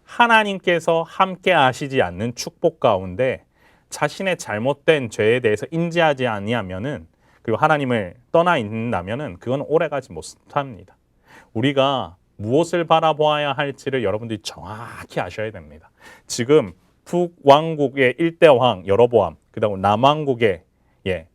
하나님께서 함께 하시지 않는 축복 가운데 자신의 잘못된 죄에 대해서 인지하지 아니하면은, 그리고 하나님을 떠나 있는다면은 그건 오래가지 못합니다. 우리가 무엇을 바라보아야 할지를 여러분들이 정확히 아셔야 됩니다. 지금 북왕국의 1대 왕 여로보암, 그다음 남왕국의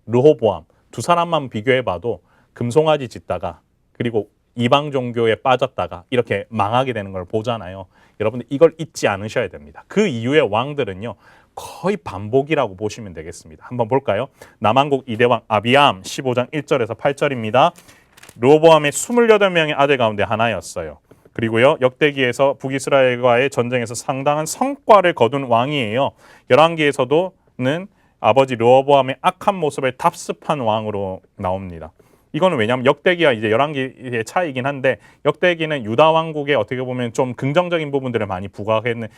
르호보암, 두 사람만 비교해봐도 금송아지 짓다가 그리고 이방 종교에 빠졌다가 이렇게 망하게 되는 걸 보잖아요. 여러분들 이걸 잊지 않으셔야 됩니다. 그 이후의 왕들은요, 거의 반복이라고 보시면 되겠습니다. 한번 볼까요? 남왕국 2대 왕 아비암 15장 1절에서 8절입니다. 르호보암의 28명의 아들 가운데 하나였어요. 그리고요, 역대기에서 북이스라엘과의 전쟁에서 상당한 성과를 거둔 왕이에요. 열왕기에서도는 아버지 르호보암의 악한 모습을 답습한 왕으로 나옵니다. 이거는 왜냐하면 역대기와 이제 열왕기의 차이긴 한데, 역대기는 유다 왕국에 어떻게 보면 좀 긍정적인 부분들을 많이 부각했는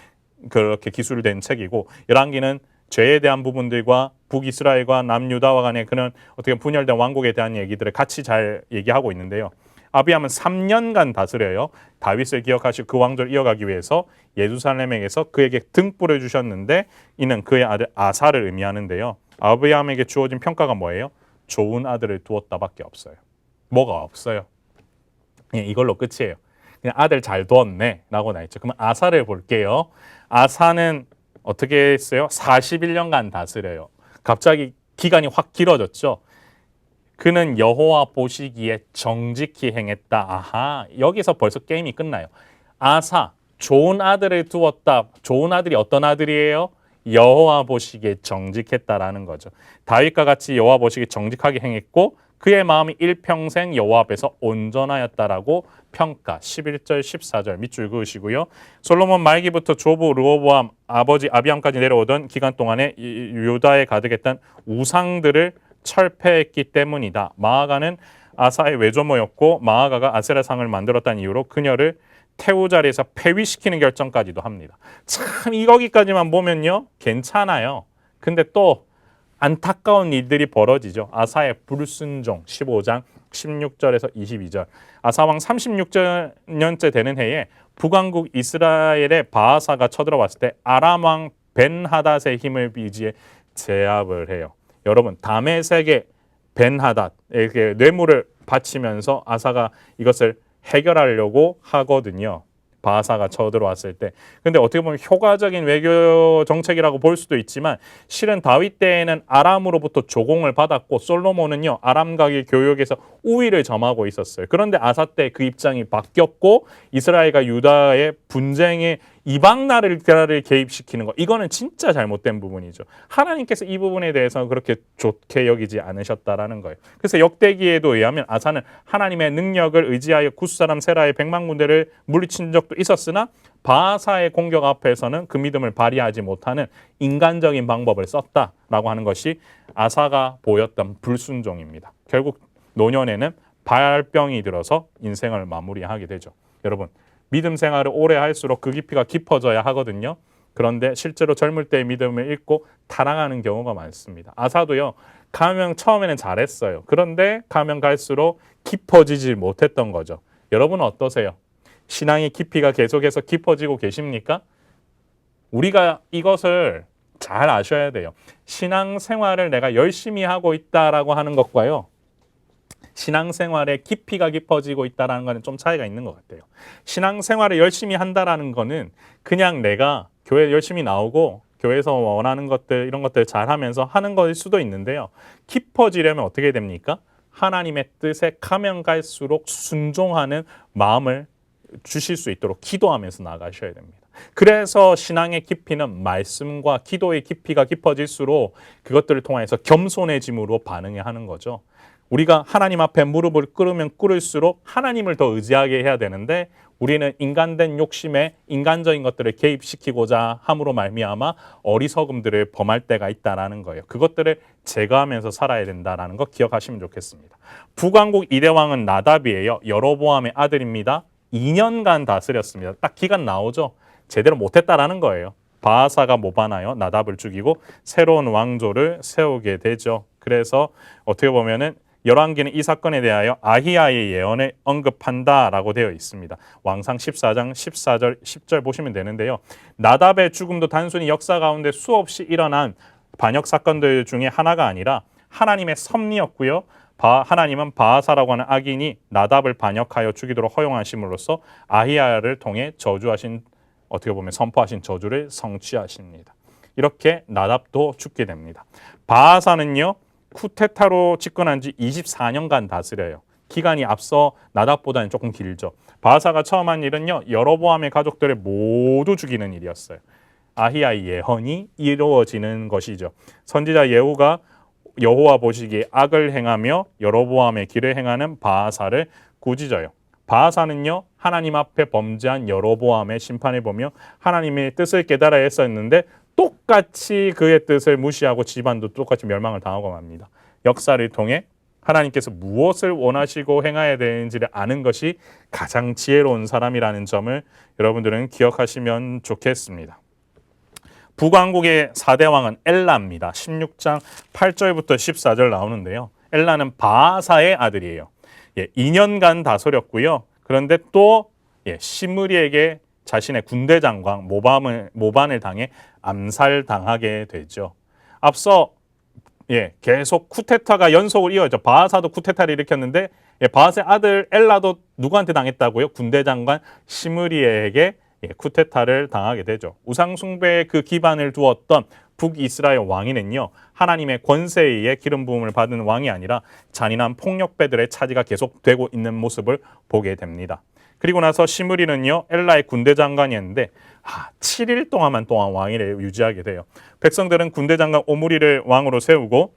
그렇게 기술된 책이고, 열왕기는 죄에 대한 부분들과 북이스라엘과 남유다와 간의 그런 어떻게 분열된 왕국에 대한 얘기들을 같이 잘 얘기하고 있는데요. 아비암은 3년간 다스려요. 다윗을 기억하시고 그 왕조를 이어가기 위해서 예루살렘에게서 그에게 등불을 주셨는데, 이는 그의 아들 아사를 의미하는데요. 아비암에게 주어진 평가가 뭐예요? 좋은 아들을 두었다밖에 없어요. 뭐가 없어요. 이걸로 끝이에요. 그냥 아들 잘 두었네 라고 나있죠. 그러면 아사를 볼게요. 아사는 어떻게 했어요? 41년간 다스려요. 갑자기 기간이 확 길어졌죠. 그는 여호와 보시기에 정직히 행했다. 아하, 여기서 벌써 게임이 끝나요. 아사, 좋은 아들을 두었다. 좋은 아들이 어떤 아들이에요? 여호와 보시기에 정직했다라는 거죠. 다윗과 같이 여호와 보시기에 정직하게 행했고 그의 마음이 일평생 여호와 앞에서 온전하였다라고 평가. 11절 14절 밑줄 그으시고요. 솔로몬 말기부터 조부 르호보암 아버지 아비암까지 내려오던 기간 동안에 유다에 가득했던 우상들을 철폐했기 때문이다. 마아가는 아사의 외조모였고 마아가가 아세라상을 만들었다는 이유로 그녀를 태우 자리에서 폐위시키는 결정까지도 합니다. 참 거기까지만 보면요 괜찮아요. 근데 또 안타까운 일들이 벌어지죠. 아사의 불순종 15장 16절에서 22절. 아사왕 36년째 되는 해에 북왕국 이스라엘의 바하사가 쳐들어왔을 때 아람왕 벤하닷의 힘을 비지에 제압을 해요. 여러분 다메섹의 벤하닷에게 뇌물을 바치면서 아사가 이것을 해결하려고 하거든요. 바하사가 쳐들어왔을 때. 근데 어떻게 보면 효과적인 외교 정책이라고 볼 수도 있지만 실은 다윗 때에는 아람으로부터 조공을 받았고 솔로몬은요 아람과의 교역에서 우위를 점하고 있었어요. 그런데 아사 때 그 입장이 바뀌었고 이스라엘과 유다의 분쟁에 이방 나라를 개입시키는 거, 이거는 진짜 잘못된 부분이죠. 하나님께서 이 부분에 대해서 그렇게 좋게 여기지 않으셨다라는 거예요. 그래서 역대기에도 의하면 아사는 하나님의 능력을 의지하여 굿사람 세라의 100만 군대를 물리친 적도 있었으나 바하사의 공격 앞에서는 그 믿음을 발휘하지 못하는 인간적인 방법을 썼다라고 하는 것이 아사가 보였던 불순종입니다. 결국 노년에는 발병이 들어서 인생을 마무리하게 되죠. 여러분 믿음 생활을 오래 할수록 그 깊이가 깊어져야 하거든요. 그런데 실제로 젊을 때의 믿음을 잃고 타락하는 경우가 많습니다. 아사도요. 가면 처음에는 잘했어요. 그런데 가면 갈수록 깊어지지 못했던 거죠. 여러분은 어떠세요? 신앙의 깊이가 계속해서 깊어지고 계십니까? 우리가 이것을 잘 아셔야 돼요. 신앙 생활을 내가 열심히 하고 있다라고 하는 것과요. 신앙생활에 깊이가 깊어지고 있다는 거는 좀 차이가 있는 것 같아요. 신앙생활을 열심히 한다라는 거는 그냥 내가 교회 열심히 나오고 교회에서 원하는 것들 이런 것들 잘하면서 하는 것일 수도 있는데요. 깊어지려면 어떻게 됩니까? 하나님의 뜻에 가면 갈수록 순종하는 마음을 주실 수 있도록 기도하면서 나가셔야 됩니다. 그래서 신앙의 깊이는 말씀과 기도의 깊이가 깊어질수록 그것들을 통해서 겸손해짐으로 반응해야 하는 거죠. 우리가 하나님 앞에 무릎을 꿇으면 꿇을수록 하나님을 더 의지하게 해야 되는데 우리는 인간된 욕심에 인간적인 것들을 개입시키고자 함으로 말미암아 어리석음들을 범할 때가 있다라는 거예요. 그것들을 제거하면서 살아야 된다라는 거 기억하시면 좋겠습니다. 북왕국 2대 왕은 나답이에요. 여로보암의 아들입니다. 2년간 다스렸습니다. 딱 기간 나오죠. 제대로 못했다라는 거예요. 바하사가 모반하여 나답을 죽이고 새로운 왕조를 세우게 되죠. 그래서 어떻게 보면은 열왕기는 이 사건에 대하여 아히야의 예언을 언급한다라고 되어 있습니다. 왕상 14장 14절 10절 보시면 되는데요. 나답의 죽음도 단순히 역사 가운데 수없이 일어난 반역 사건들 중에 하나가 아니라 하나님의 섭리였고요. 하나님은 바하사라고 하는 악인이 나답을 반역하여 죽이도록 허용하심으로써 아히야를 통해 저주하신 어떻게 보면 선포하신 저주를 성취하십니다. 이렇게 나답도 죽게 됩니다. 바하사는요. 쿠데타로 집권한 지 24년간 다스려요. 기간이 앞서 나답보다는 조금 길죠. 바하사가 처음 한 일은요. 여로보암의 가족들을 모두 죽이는 일이었어요. 아히야의 예언이 이루어지는 것이죠. 선지자 예후가 여호와 보시기에 악을 행하며 여로보암의 길을 행하는 바하사를 꾸짖어요. 바하사는요. 하나님 앞에 범죄한 여로보암의 심판을 보며 하나님의 뜻을 깨달아야 했었는데 똑같이 그의 뜻을 무시하고 집안도 똑같이 멸망을 당하고 맙니다. 역사를 통해 하나님께서 무엇을 원하시고 행해야 되는지를 아는 것이 가장 지혜로운 사람이라는 점을 여러분들은 기억하시면 좋겠습니다. 북왕국의 4대 왕은 엘라입니다. 16장 8절부터 14절 나오는데요. 엘라는 바하사의 아들이에요. 2년간 다스렸고요. 그런데 또 시므리에게 자신의 군대 장관 모반을 당해 암살당하게 되죠. 앞서 계속 쿠데타가 연속을 이어져. 바하사도 쿠데타를 일으켰는데 바하사의 아들 엘라도 누구한테 당했다고요? 군대 장관 시므리에게 쿠데타를 당하게 되죠. 우상 숭배의 그 기반을 두었던 북이스라엘 왕위는요. 하나님의 권세에 의해 기름 부음을 받은 왕이 아니라 잔인한 폭력배들의 차지가 계속되고 있는 모습을 보게 됩니다. 그리고 나서 시므리는요. 엘라의 군대 장관이었는데 7일 동안 왕위를 유지하게 돼요. 백성들은 군대 장관 오므리를 왕으로 세우고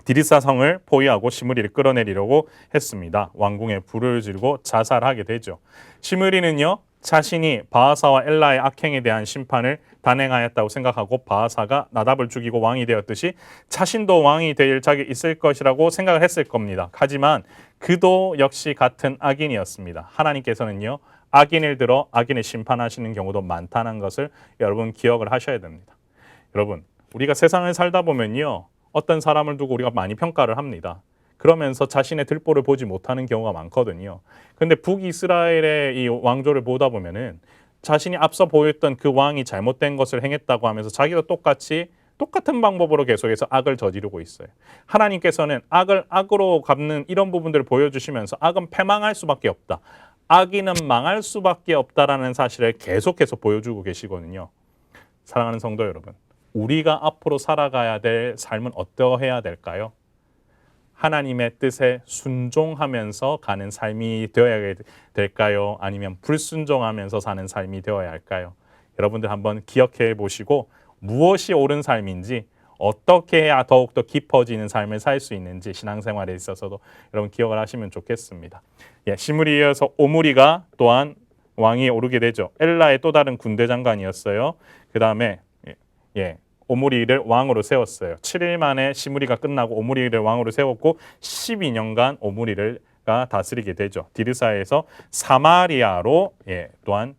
디리사성을 포위하고 시므리를 끌어내리려고 했습니다. 왕궁에 불을 지르고 자살하게 되죠. 시므리는요. 자신이 바하사와 엘라의 악행에 대한 심판을 단행하였다고 생각하고 바하사가 나답을 죽이고 왕이 되었듯이 자신도 왕이 될 자격이 있을 것이라고 생각을 했을 겁니다. 하지만 그도 역시 같은 악인이었습니다. 하나님께서는요. 악인을 들어 악인을 심판하시는 경우도 많다는 것을 여러분 기억을 하셔야 됩니다. 여러분, 우리가 세상을 살다 보면요. 어떤 사람을 두고 우리가 많이 평가를 합니다. 그러면서 자신의 들보를 보지 못하는 경우가 많거든요. 그런데 북이스라엘의 이 왕조를 보다 보면은 자신이 앞서 보였던 그 왕이 잘못된 것을 행했다고 하면서 자기도 똑같은 방법으로 계속해서 악을 저지르고 있어요. 하나님께서는 악을 악으로 갚는 이런 부분들을 보여주시면서 악은 패망할 수밖에 없다. 악인은 망할 수밖에 없다라는 사실을 계속해서 보여주고 계시거든요. 사랑하는 성도 여러분, 우리가 앞으로 살아가야 될 삶은 어떠해야 될까요? 하나님의 뜻에 순종하면서 가는 삶이 되어야 될까요? 아니면 불순종하면서 사는 삶이 되어야 할까요? 여러분들 한번 기억해 보시고 무엇이 옳은 삶인지 어떻게 해야 더욱더 깊어지는 삶을 살 수 있는지 신앙생활에 있어서도 여러분 기억을 하시면 좋겠습니다. 시므리에 이어서 오므리가 또한 왕위에 오르게 되죠. 엘라의 또 다른 군대 장관이었어요. 그 다음에 오므리를 왕으로 세웠어요. 7일 만에 시므리가 끝나고 오므리를 왕으로 세웠고 12년간 오므리가 다스리게 되죠. 디르사에서 사마리아로 또한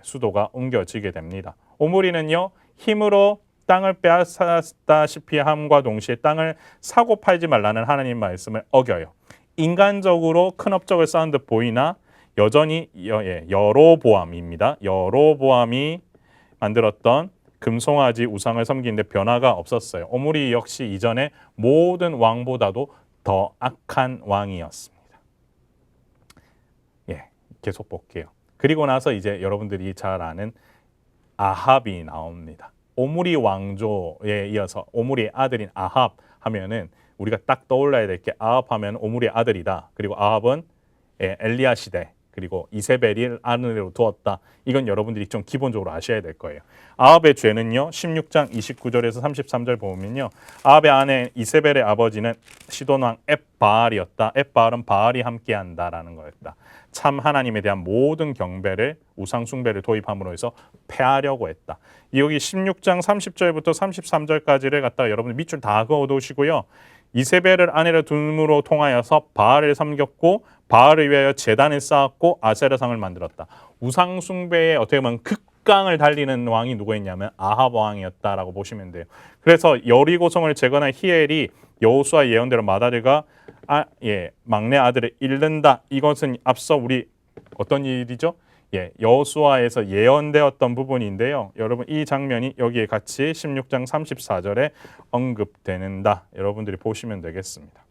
수도가 옮겨지게 됩니다. 오므리는요. 힘으로 땅을 빼앗았다시피 함과 동시에 땅을 사고 팔지 말라는 하나님 말씀을 어겨요. 인간적으로 큰 업적을 쌓은 듯 보이나 여전히 여로보암입니다. 여로보암이 만들었던 금송아지 우상을 섬기는데 변화가 없었어요. 오므리 역시 이전에 모든 왕보다도 더 악한 왕이었습니다. 예, 계속 볼게요. 그리고 나서 이제 여러분들이 잘 아는 아합이 나옵니다. 오므리 왕조에 이어서 오므리의 아들인 아합 하면은 우리가 딱 떠올라야 될 게 아합 하면 오므리의 아들이다. 그리고 아합은 엘리야 시대 그리고 이세벨을 아내로 두었다. 이건 여러분들이 좀 기본적으로 아셔야 될 거예요. 아합의 죄는요. 16장 29절에서 33절 보면요. 아합의 아내 이세벨의 아버지는 시돈 왕 앱바알이었다. 앱바알은 바알이 함께한다라는 거였다. 참 하나님에 대한 모든 경배를 우상 숭배를 도입함으로 해서 폐하려고 했다. 여기 16장 30절부터 33절까지를 갖다가 여러분들 밑줄 다 그어두시고요. 이세벨을 아내로 둠으로 통하여서 바알을 섬겼고 바알을 위하여 제단을 쌓았고 아세라상을 만들었다. 우상 숭배에 어떻게 보면 극강을 달리는 왕이 누구였냐면 아합 왕이었다라고 보시면 돼요. 그래서 여리고성을 제거한 히엘이 여호수아 예언대로 맏아들과 막내 아들을 잃는다. 이것은 앞서 우리 어떤 일이죠? 여호수아에서 예언되었던 부분인데요. 여러분 이 장면이 여기에 같이 16장 34절에 언급되는다. 여러분들이 보시면 되겠습니다.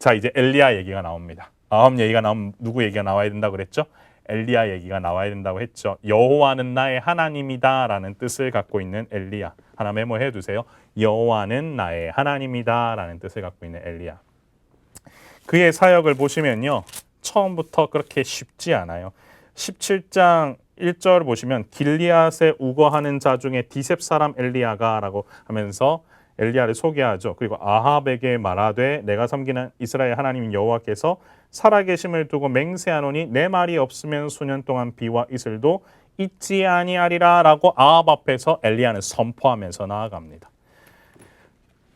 자, 이제 엘리야 얘기가 나옵니다. 아합 얘기가 나오면 누구 얘기가 나와야 된다고 그랬죠? 엘리야 얘기가 나와야 된다고 했죠. 여호와는 나의 하나님이다라는 뜻을 갖고 있는 엘리야. 하나 메모해 두세요. 여호와는 나의 하나님이다라는 뜻을 갖고 있는 엘리야. 그의 사역을 보시면요. 처음부터 그렇게 쉽지 않아요. 17장 1절 보시면 길리앗에 우거하는 자 중에 디셉 사람 엘리야가라고 하면서 엘리야를 소개하죠. 그리고 아합에게 말하되 내가 섬기는 이스라엘 하나님 여호와께서 살아계심을 두고 맹세하노니 내 말이 없으면 수년 동안 비와 이슬도 있지 아니하리라라고 아합 앞에서 엘리야는 선포하면서 나아갑니다.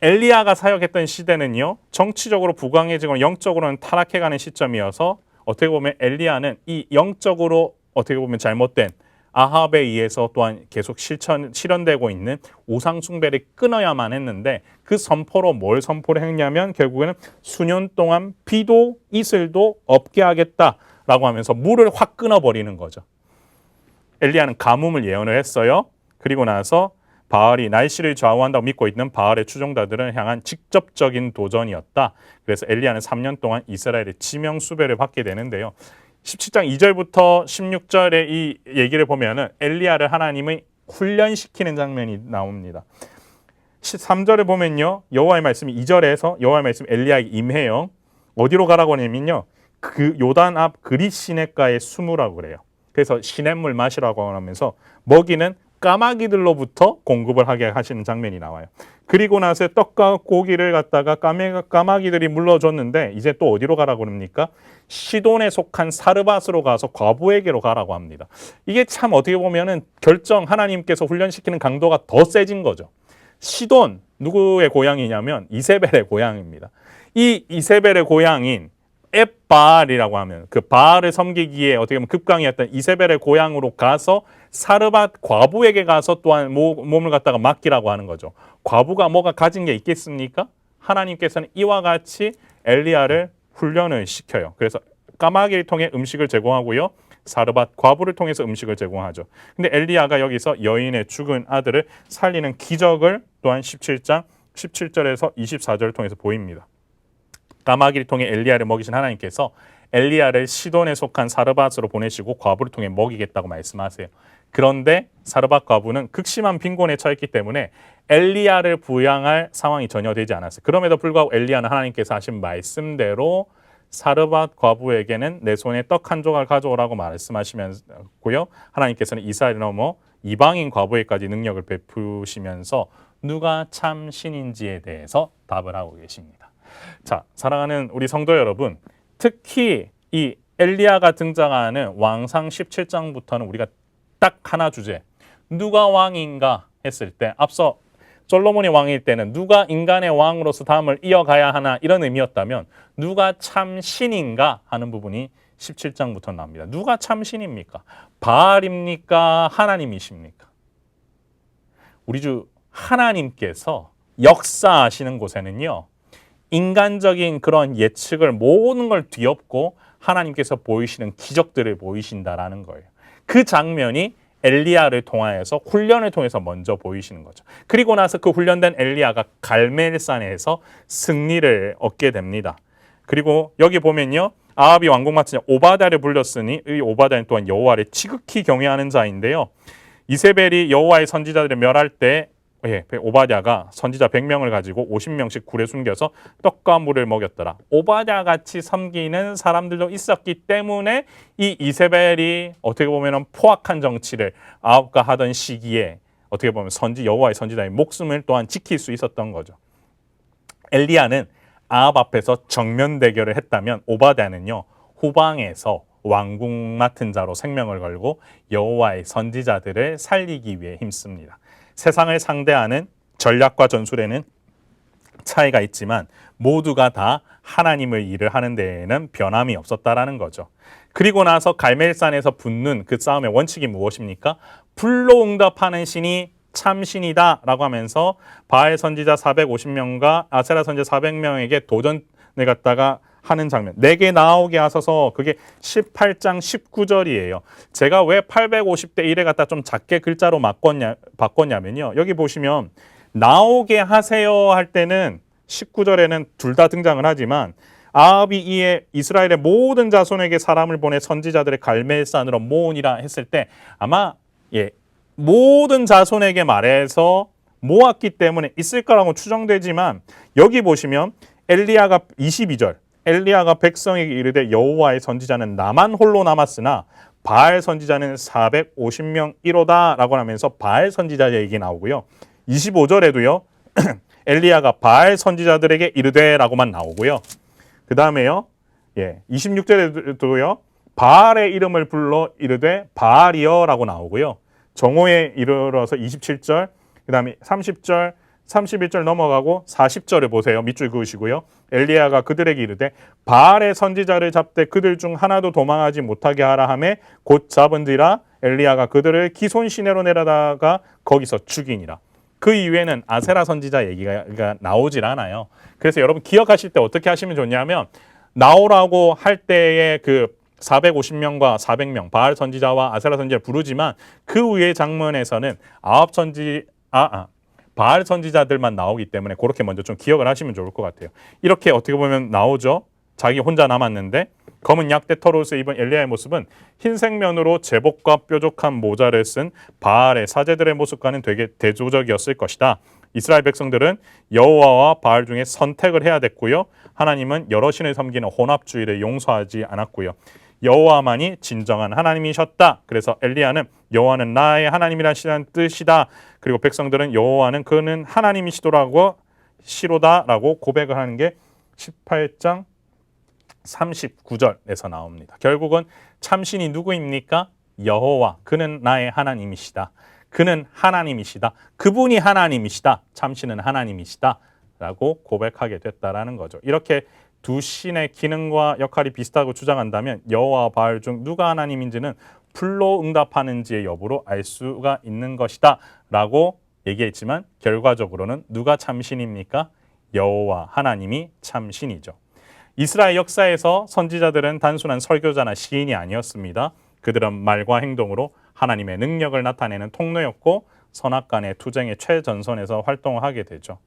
엘리야가 사역했던 시대는요. 정치적으로 부강해지고 영적으로는 타락해가는 시점이어서 어떻게 보면 엘리야는 이 영적으로 어떻게 보면 잘못된 아합에 의해서 또한 계속 실현되고 있는 우상 숭배를 끊어야만 했는데 그 선포로 뭘 선포를 했냐면 결국에는 수년 동안 비도 이슬도 없게 하겠다라고 하면서 물을 확 끊어버리는 거죠. 엘리야는 가뭄을 예언을 했어요. 그리고 나서 바알이 날씨를 좌우한다고 믿고 있는 바알의 추종자들을 향한 직접적인 도전이었다. 그래서 엘리야는 3년 동안 이스라엘의 지명수배를 받게 되는데요. 17장 2절부터 16절의 이 얘기를 보면은 엘리야를 하나님이 훈련시키는 장면이 나옵니다. 13절을 보면요. 여호와의 말씀이 2절에서 여호와의 말씀이 엘리야에게 임해요. 어디로 가라고 하냐면요. 그 요단 앞 그릿 시냇가에 숨으라고 그래요. 그래서 시냇물 마시라고 하면서 먹이는 까마귀들로부터 공급을 하게 하시는 장면이 나와요. 그리고 나서 떡과 고기를 갖다가 까마귀들이 물러줬는데 이제 또 어디로 가라고 합니까? 시돈에 속한 사르밧으로 가서 과부에게로 가라고 합니다. 이게 참 어떻게 보면은 하나님께서 훈련시키는 강도가 더 세진 거죠. 시돈 누구의 고향이냐면 이세벨의 고향입니다. 이 이세벨의 고향인 앱바알이라고 하면 그 바알을 섬기기에 어떻게 보면 급강이었던 이세벨의 고향으로 가서 사르밧 과부에게 가서 또한 몸을 갖다가 맡기라고 하는 거죠. 과부가 뭐가 가진 게 있겠습니까? 하나님께서는 이와 같이 엘리야를 훈련을 시켜요. 그래서 까마귀를 통해 음식을 제공하고요. 사르밧 과부를 통해서 음식을 제공하죠. 근데 엘리야가 여기서 여인의 죽은 아들을 살리는 기적을 또한 17장 17절에서 24절을 통해서 보입니다. 까마귀를 통해 엘리야를 먹이신 하나님께서 엘리야를 시돈에 속한 사르밧으로 보내시고 과부를 통해 먹이겠다고 말씀하세요. 그런데 사르밧 과부는 극심한 빈곤에 처했기 때문에 엘리야를 부양할 상황이 전혀 되지 않았어요. 그럼에도 불구하고 엘리야는 하나님께서 하신 말씀대로 사르밧 과부에게는 내 손에 떡 한 조각 가져오라고 말씀하시면서고요. 하나님께서는 이스라엘 넘어 이방인 과부에까지 능력을 베푸시면서 누가 참 신인지에 대해서 답을 하고 계십니다. 자, 사랑하는 우리 성도 여러분, 특히 이 엘리야가 등장하는 왕상 17장부터는 우리가 딱 하나 주제, 누가 왕인가 했을 때 앞서 솔로몬이 왕일 때는 누가 인간의 왕으로서 다음을 이어가야 하나 이런 의미였다면 누가 참 신인가 하는 부분이 17장부터 나옵니다. 누가 참 신입니까? 바알입니까? 하나님이십니까? 우리 주 하나님께서 역사하시는 곳에는요. 인간적인 그런 예측을 모든 걸 뒤엎고 하나님께서 보이시는 기적들을 보이신다라는 거예요. 그 장면이 엘리야를 통하여서 훈련을 통해서 먼저 보이시는 거죠. 그리고 나서 그 훈련된 엘리야가 갈멜산에서 승리를 얻게 됩니다. 그리고 여기 보면요. 아합이 왕궁 맡은 자 오바댜를 불렸으니 이 오바댜는 또한 여호와를 지극히 경외하는 자인데요. 이세벨이 여호와의 선지자들을 멸할 때 오바댜가 선지자 100명을 가지고 50명씩 굴에 숨겨서 떡과 물을 먹였더라. 오바댜 같이 섬기는 사람들도 있었기 때문에 이 이세벨이 어떻게 보면 포악한 정치를 아합과 하던 시기에 어떻게 보면 여호와의 선지자의 목숨을 또한 지킬 수 있었던 거죠. 엘리야는 아합 앞에서 정면 대결을 했다면 오바댜는요 후방에서 왕궁 맡은 자로 생명을 걸고 여호와의 선지자들을 살리기 위해 힘씁니다. 세상을 상대하는 전략과 전술에는 차이가 있지만 모두가 다 하나님의 일을 하는 데에는 변함이 없었다라는 거죠. 그리고 나서 갈멜산에서 붙는 그 싸움의 원칙이 무엇입니까? 불로 응답하는 신이 참신이다 라고 하면서 바알 선지자 450명과 아세라 선지자 400명에게 도전을 갖다가 하는 장면. 내게 나오게 하소서. 그게 18장 19절이에요. 제가 왜 850대 1에 갖다 좀 작게 글자로 바꿨냐면요. 여기 보시면 나오게 하세요 할 때는 19절에는 둘 다 등장을 하지만 아합이 이에 이스라엘의 모든 자손에게 사람을 보내 선지자들의 갈멜산으로 모으니라 했을 때 아마 모든 자손에게 말해서 모았기 때문에 있을 거라고 추정되지만 여기 보시면 엘리야가 22절 엘리야가 백성에게 이르되 여호와의 선지자는 나만 홀로 남았으나 바알 선지자는 450명 이로다 라고 하면서 바알 선지자 얘기 나오고요. 25절에도요. 엘리야가 바알 선지자들에게 이르되 라고만 나오고요. 그 다음에요. 26절에도요. 바알의 이름을 불러 이르되 바알이여 라고 나오고요. 정오에 이르러서 27절 그 다음에 30절 31절 넘어가고 40절을 보세요. 밑줄 그으시고요. 엘리야가 그들에게 이르되 바알의 선지자를 잡되 그들 중 하나도 도망하지 못하게 하라 하매 곧 잡은지라 엘리야가 그들을 기손 시내로 내려다가 거기서 죽이니라. 그 이후에는 아세라 선지자 얘기가 나오질 않아요. 그래서 여러분 기억하실 때 어떻게 하시면 좋냐면 나오라고 할 때의 그 450명과 400명 바알 선지자와 아세라 선지자를 부르지만 그 위의 장면에서는 바알 선지자들만 나오기 때문에 그렇게 먼저 좀 기억을 하시면 좋을 것 같아요. 이렇게 어떻게 보면 나오죠. 자기 혼자 남았는데 검은 약대 털옷을 입은 엘리야의 모습은 흰색면으로 제복과 뾰족한 모자를 쓴 바알의 사제들의 모습과는 되게 대조적이었을 것이다. 이스라엘 백성들은 여호와와 바알 중에 선택을 해야 됐고요. 하나님은 여러 신을 섬기는 혼합주의를 용서하지 않았고요. 여호와만이 진정한 하나님이셨다. 그래서 엘리야는 여호와는 나의 하나님이라는 뜻이다. 그리고 백성들은 여호와는 그는 하나님이시도라고 고백을 하는 게 18장 39절에서 나옵니다. 결국은 참신이 누구입니까? 여호와. 그는 나의 하나님이시다. 그는 하나님이시다. 그분이 하나님이시다. 참신은 하나님이시다. 라고 고백하게 됐다라는 거죠. 이렇게 두 신의 기능과 역할이 비슷하고 주장한다면 여호와와 바알 중 누가 하나님인지는 불로 응답하는지의 여부로 알 수가 있는 것이다 라고 얘기했지만 결과적으로는 누가 참신입니까? 여호와 하나님이 참신이죠. 이스라엘 역사에서 선지자들은 단순한 설교자나 시인이 아니었습니다. 그들은 말과 행동으로 하나님의 능력을 나타내는 통로였고 선악간의 투쟁의 최전선에서 활동을 하게 되죠.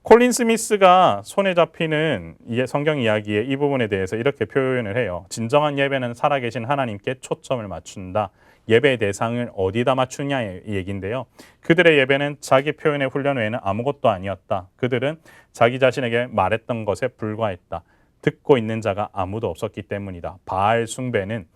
콜린 스미스가 손에 잡히는 성경 이야기의 이 부분에 대해서 이렇게 표현을 해요. 진정한 예배는 살아계신 하나님께 초점을 맞춘다. 예배의 대상을 어디다 맞추냐의 얘기인데요. 그들의 예배는 자기 표현의 훈련 외에는 아무것도 아니었다. 그들은 자기 자신에게 말했던 것에 불과했다. 듣고 있는 자가 아무도 없었기 때문이다. 바알 숭배는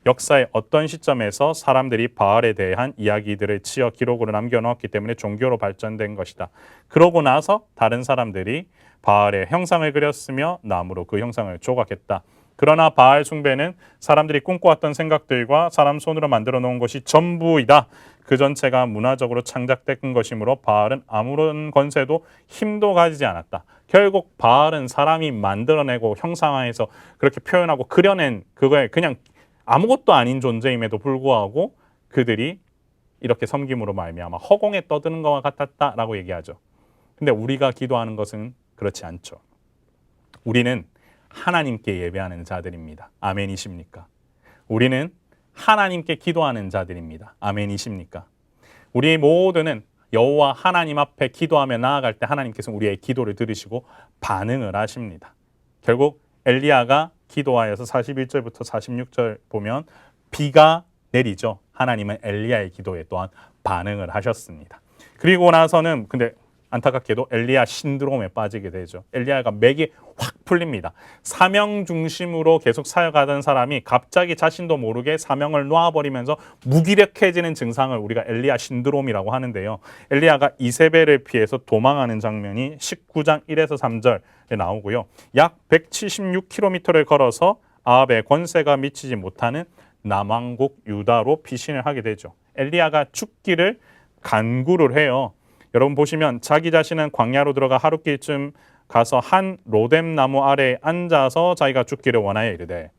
역사의 어떤 시점에서 사람들이 바알에 대한 이야기들을 치어 기록으로 남겨놓았기 때문에 종교로 발전된 것이다. 그러고 나서 다른 사람들이 바알의 형상을 그렸으며 나무로 그 형상을 조각했다. 그러나 바알 숭배는 사람들이 꿈꿔왔던 생각들과 사람 손으로 만들어 놓은 것이 전부이다. 그 전체가 문화적으로 창작된 것이므로 바알은 아무런 권세도 힘도 가지지 않았다. 결국 바알은 사람이 만들어내고 형상화해서 그렇게 표현하고 그려낸 그거에 그냥 아무것도 아닌 존재임에도 불구하고 그들이 이렇게 섬김으로 말미암아 허공에 떠드는 것과 같았다라고 얘기하죠. 근데 우리가 기도하는 것은 그렇지 않죠. 우리는 하나님께 예배하는 자들입니다. 아멘이십니까? 우리는 하나님께 기도하는 자들입니다. 아멘이십니까? 우리 모두는 여호와 하나님 앞에 기도하며 나아갈 때 하나님께서 우리의 기도를 들으시고 반응을 하십니다. 결국 엘리야가 기도하여서 41절부터 46절 보면 비가 내리죠. 하나님은 엘리야의 기도에 또한 반응을 하셨습니다. 그리고 나서는 근데 안타깝게도 엘리야 신드롬에 빠지게 되죠. 엘리야가 맥이 확 풀립니다. 사명 중심으로 계속 사역하던 사람이 갑자기 자신도 모르게 사명을 놓아버리면서 무기력해지는 증상을 우리가 엘리야 신드롬이라고 하는데요. 엘리야가 이세벨을 피해서 도망하는 장면이 19장 1에서 3절에 나오고요. 약 176km를 걸어서 아합의 권세가 미치지 못하는 남왕국 유다로 피신을 하게 되죠. 엘리야가 죽기를 간구를 해요. 여러분 보시면 자기 자신은 광야로 들어가 하루길쯤 가서 한 로뎀 나무 아래에 앉아서 자기가 죽기를 원하여 이르되,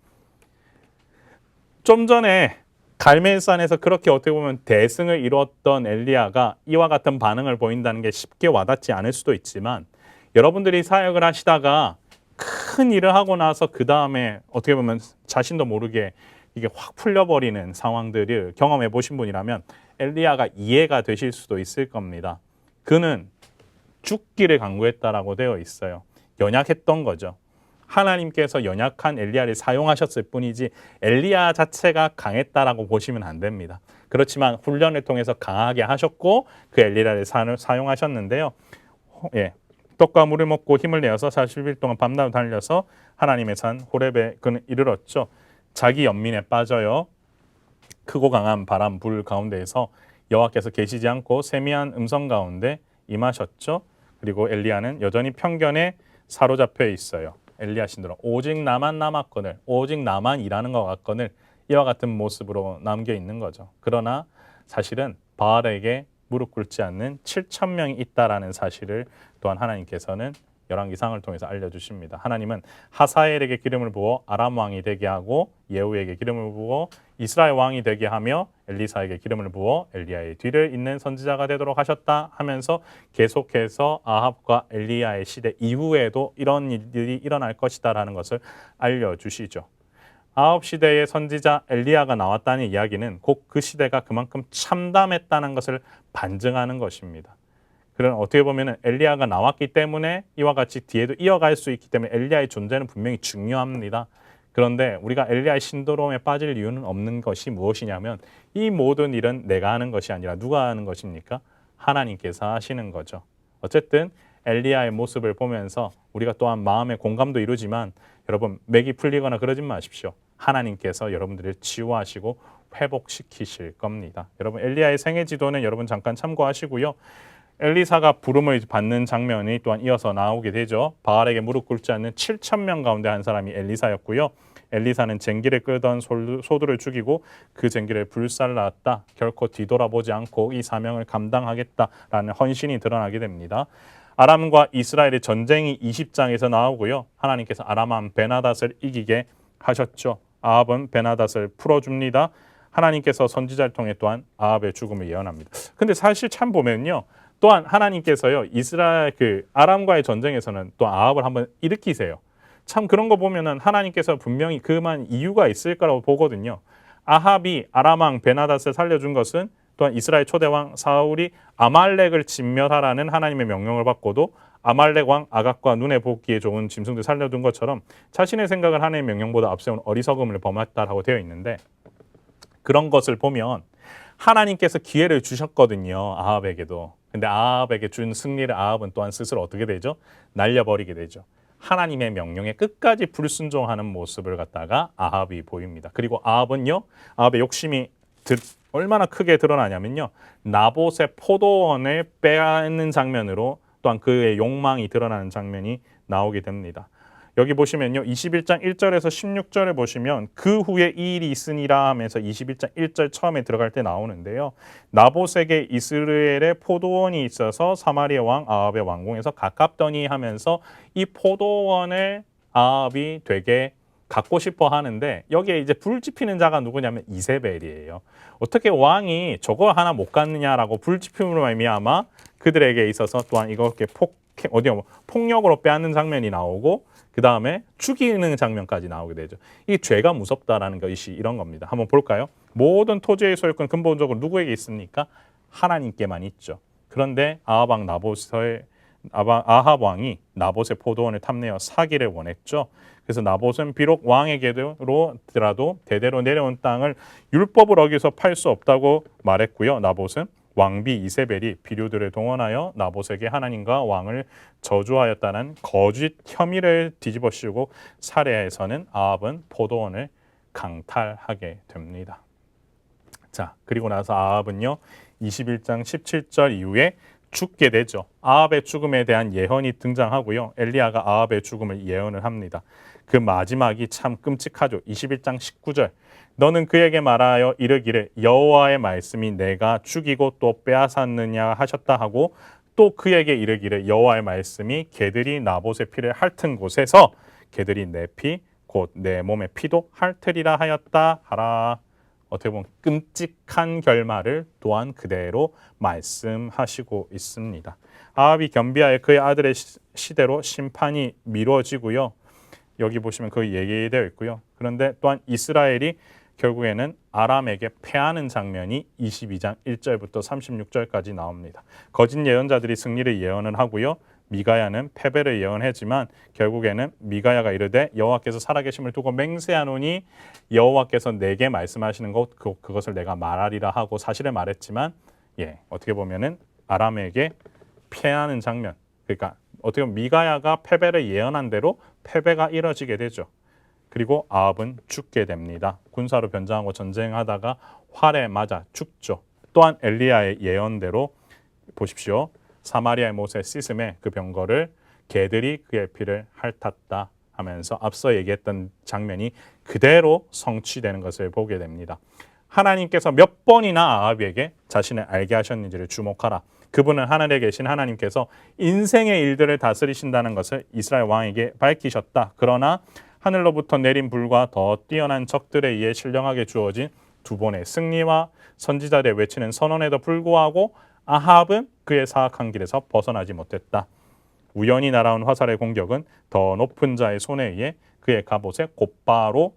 좀 전에 갈멜산에서 그렇게 어떻게 보면 대승을 이루었던 엘리야가 이와 같은 반응을 보인다는 게 쉽게 와닿지 않을 수도 있지만, 여러분들이 사역을 하시다가 큰 일을 하고 나서 그 다음에 어떻게 보면 자신도 모르게 이게 확 풀려버리는 상황들을 경험해 보신 분이라면 엘리야가 이해가 되실 수도 있을 겁니다. 그는 죽기를 간구했다라고 되어 있어요. 연약했던 거죠. 하나님께서 연약한 엘리야를 사용하셨을 뿐이지 엘리야 자체가 강했다라고 보시면 안 됩니다. 그렇지만 훈련을 통해서 강하게 하셨고 그 엘리야를 사용하셨는데요. 예, 떡과 물을 먹고 힘을 내어서 40일 동안 밤낮 달려서 하나님의 산 호렙에 그는 이르렀죠. 자기 연민에 빠져요. 크고 강한 바람 불 가운데에서 여호와께서 계시지 않고 세미한 음성 가운데 임하셨죠. 그리고 엘리야는 여전히 편견에 사로잡혀 있어요. 엘리야 신드롬, 오직 나만 남았거늘, 오직 나만 일하는 것 같거늘, 이와 같은 모습으로 남겨 있는 거죠. 그러나 사실은 바알에게 무릎 꿇지 않는 7,000명이 있다라는 사실을 또한 하나님께서는 열왕기상을 통해서 알려주십니다. 하나님은 하사엘에게 기름을 부어 아람 왕이 되게 하고 예후에게 기름을 부어 이스라엘 왕이 되게 하며 엘리사에게 기름을 부어 엘리야의 뒤를 잇는 선지자가 되도록 하셨다 하면서 계속해서 아합과 엘리야의 시대 이후에도 이런 일들이 일어날 것이다라는 것을 알려주시죠. 아합 시대의 선지자 엘리야가 나왔다는 이야기는 곧 그 시대가 그만큼 참담했다는 것을 반증하는 것입니다. 그런 어떻게 보면 엘리야가 나왔기 때문에 이와 같이 뒤에도 이어갈 수 있기 때문에 엘리야의 존재는 분명히 중요합니다. 그런데 우리가 엘리야의 신드롬에 빠질 이유는 없는 것이 무엇이냐면 이 모든 일은 내가 하는 것이 아니라 누가 하는 것입니까? 하나님께서 하시는 거죠. 어쨌든 엘리야의 모습을 보면서 우리가 또한 마음의 공감도 이루지만 여러분 맥이 풀리거나 그러지 마십시오. 하나님께서 여러분들을 치유하시고 회복시키실 겁니다. 여러분 엘리야의 생애 지도는 여러분 잠깐 참고하시고요. 엘리사가 부름을 받는 장면이 또한 이어서 나오게 되죠. 바알에게 무릎 꿇지 않는 7,000명 가운데 한 사람이 엘리사였고요. 엘리사는 쟁기를 끌던 소들을 죽이고 그 쟁기를 불살랐다. 결코 뒤돌아보지 않고 이 사명을 감당하겠다라는 헌신이 드러나게 됩니다. 아람과 이스라엘의 전쟁이 20장에서 나오고요. 하나님께서 아람 왕 베나닷을 이기게 하셨죠. 아합은 베나닷을 풀어줍니다. 하나님께서 선지자를 통해 또한 아합의 죽음을 예언합니다. 근데 사실 참 보면요. 또한 하나님께서요 이스라엘 아람과의 전쟁에서는 또 아합을 한번 일으키세요. 참 그런 거 보면은 하나님께서 분명히 그만 이유가 있을 거라고 보거든요. 아합이 아람 왕 베나닷을 살려준 것은 또한 이스라엘 초대왕 사울이 아말렉을 진멸하라는 하나님의 명령을 받고도 아말렉 왕 아각과 눈에 보기에 좋은 짐승들 살려둔 것처럼 자신의 생각을 하나님의 명령보다 앞세운 어리석음을 범했다라고 되어 있는데, 그런 것을 보면 하나님께서 기회를 주셨거든요. 아합에게도. 근데 아합에게 준 승리를 아합은 또한 스스로 어떻게 되죠? 날려버리게 되죠. 하나님의 명령에 끝까지 불순종하는 모습을 갖다가 아합이 보입니다. 그리고 아합은요, 아합의 욕심이 얼마나 크게 드러나냐면요, 나봇의 포도원을 빼앗는 장면으로 또한 그의 욕망이 드러나는 장면이 나오게 됩니다. 여기 보시면요, 21장 1절에서 16절에 보시면 그 후에 이 일이 있으니라 하면서 21장 1절 처음에 들어갈 때 나오는데요. 나봇에게 이스라엘의 포도원이 있어서 사마리아 왕 아합의 왕궁에서 가깝더니 하면서 이 포도원을 아합이 되게 갖고 싶어 하는데, 여기에 이제 불 지피는 자가 누구냐면 이세벨이에요. 어떻게 왕이 저거 하나 못 갖느냐라고 불 지핌으로 말미암아 그들에게 있어서 또한 이렇게 폭력으로 빼앗는 장면이 나오고, 그 다음에 죽이는 장면까지 나오게 되죠. 이 죄가 무섭다라는 것이 이런 겁니다. 한번 볼까요? 모든 토지의 소유권 근본적으로 누구에게 있습니까? 하나님께만 있죠. 그런데 아합 왕 나봇의 아합 왕이 나봇의 포도원을 탐내어 사기를 원했죠. 그래서 나봇은 비록 왕에게로라도 대대로 내려온 땅을 율법을 어기서 팔 수 없다고 말했고요. 나봇은 왕비 이세벨이 비류들을 동원하여 나봇에게 하나님과 왕을 저주하였다는 거짓 혐의를 뒤집어 씌우고 살해해서는 아합은 포도원을 강탈하게 됩니다. 자, 그리고 나서 아합은요 21장 17절 이후에 죽게 되죠. 아합의 죽음에 대한 예언이 등장하고요. 엘리야가 아합의 죽음을 예언을 합니다. 그 마지막이 참 끔찍하죠. 21장 19절. 너는 그에게 말하여 이르기를 여호와의 말씀이 내가 죽이고 또 빼앗았느냐 하셨다 하고 또 그에게 이르기를 여호와의 말씀이 개들이 나봇의 피를 핥은 곳에서 개들이 내 피 곧 내 몸의 피도 핥으리라 하였다 하라. 어떻게 보면 끔찍한 결말을 또한 그대로 말씀하시고 있습니다. 아합이 겸비하여 그의 아들의 시대로 심판이 미뤄지고요. 여기 보시면 그 얘기되어 있고요. 그런데 또한 이스라엘이 결국에는 아람에게 패하는 장면이 22장 1절부터 36절까지 나옵니다. 거짓 예언자들이 승리를 예언을 하고요. 미가야는 패배를 예언했지만 결국에는 미가야가 이르되 여호와께서 살아계심을 두고 맹세하노니 여호와께서 내게 말씀하시는 것 그것을 내가 말하리라 하고 사실을 말했지만 어떻게 보면은 아람에게 패하는 장면, 그러니까 어떻게 보면 미가야가 패배를 예언한 대로 패배가 이뤄지게 되죠. 그리고 아합은 죽게 됩니다. 군사로 변장하고 전쟁하다가 활에 맞아 죽죠. 또한 엘리야의 예언대로 보십시오. 사마리아의 못에 씻음에 그 병거를 개들이 그의 피를 핥았다 하면서 앞서 얘기했던 장면이 그대로 성취되는 것을 보게 됩니다. 하나님께서 몇 번이나 아합에게 자신을 알게 하셨는지를 주목하라. 그분은 하늘에 계신 하나님께서 인생의 일들을 다스리신다는 것을 이스라엘 왕에게 밝히셨다. 그러나 하늘로부터 내린 불과 더 뛰어난 적들에 의해 신령하게 주어진 두 번의 승리와 선지자들의 외치는 선언에도 불구하고 아합은 그의 사악한 길에서 벗어나지 못했다. 우연히 날아온 화살의 공격은 더 높은 자의 손에 의해 그의 갑옷에 곧바로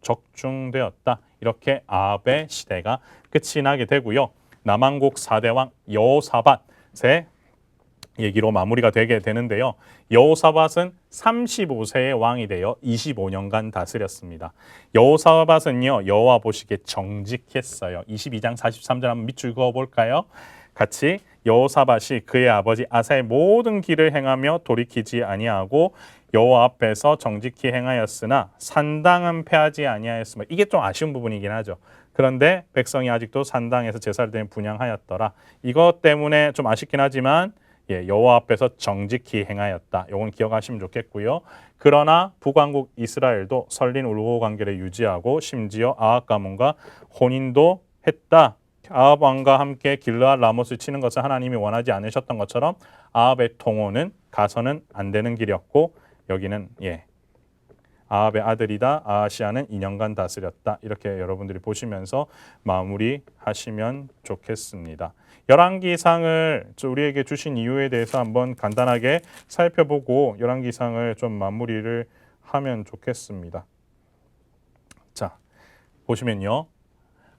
적중되었다. 이렇게 아합의 시대가 끝이 나게 되고요. 남왕국 4대 왕 여호사밧의 얘기로 마무리가 되게 되는데요. 여호사밧은 35세의 왕이 되어 25년간 다스렸습니다. 여호사밧은요 여호와 보시기에 정직했어요. 22장 43절 한번 밑줄 그어볼까요? 같이 여호사밧이 그의 아버지 아사의 모든 길을 행하며 돌이키지 아니하고 여호와 앞에서 정직히 행하였으나 산당은 패하지 아니하였으며 이게 좀 아쉬운 부분이긴 하죠. 그런데 백성이 아직도 산당에서 제사를 드리며 분향하였더라. 이것 때문에 좀 아쉽긴 하지만 여호와 앞에서 정직히 행하였다. 이건 기억하시면 좋겠고요. 그러나 북왕국 이스라엘도 설린 울고 관계를 유지하고 심지어 아합 가문과 혼인도 했다. 아합 왕과 함께 길르앗 라못을 치는 것을 하나님이 원하지 않으셨던 것처럼 아합의 통호는 가서는 안 되는 길이었고 여기는 아합의 아들이다. 아하시아는 2년간 다스렸다. 이렇게 여러분들이 보시면서 마무리하시면 좋겠습니다. 열왕기상을 우리에게 주신 이유에 대해서 한번 간단하게 살펴보고 열왕기상을 좀 마무리를 하면 좋겠습니다. 자, 보시면요.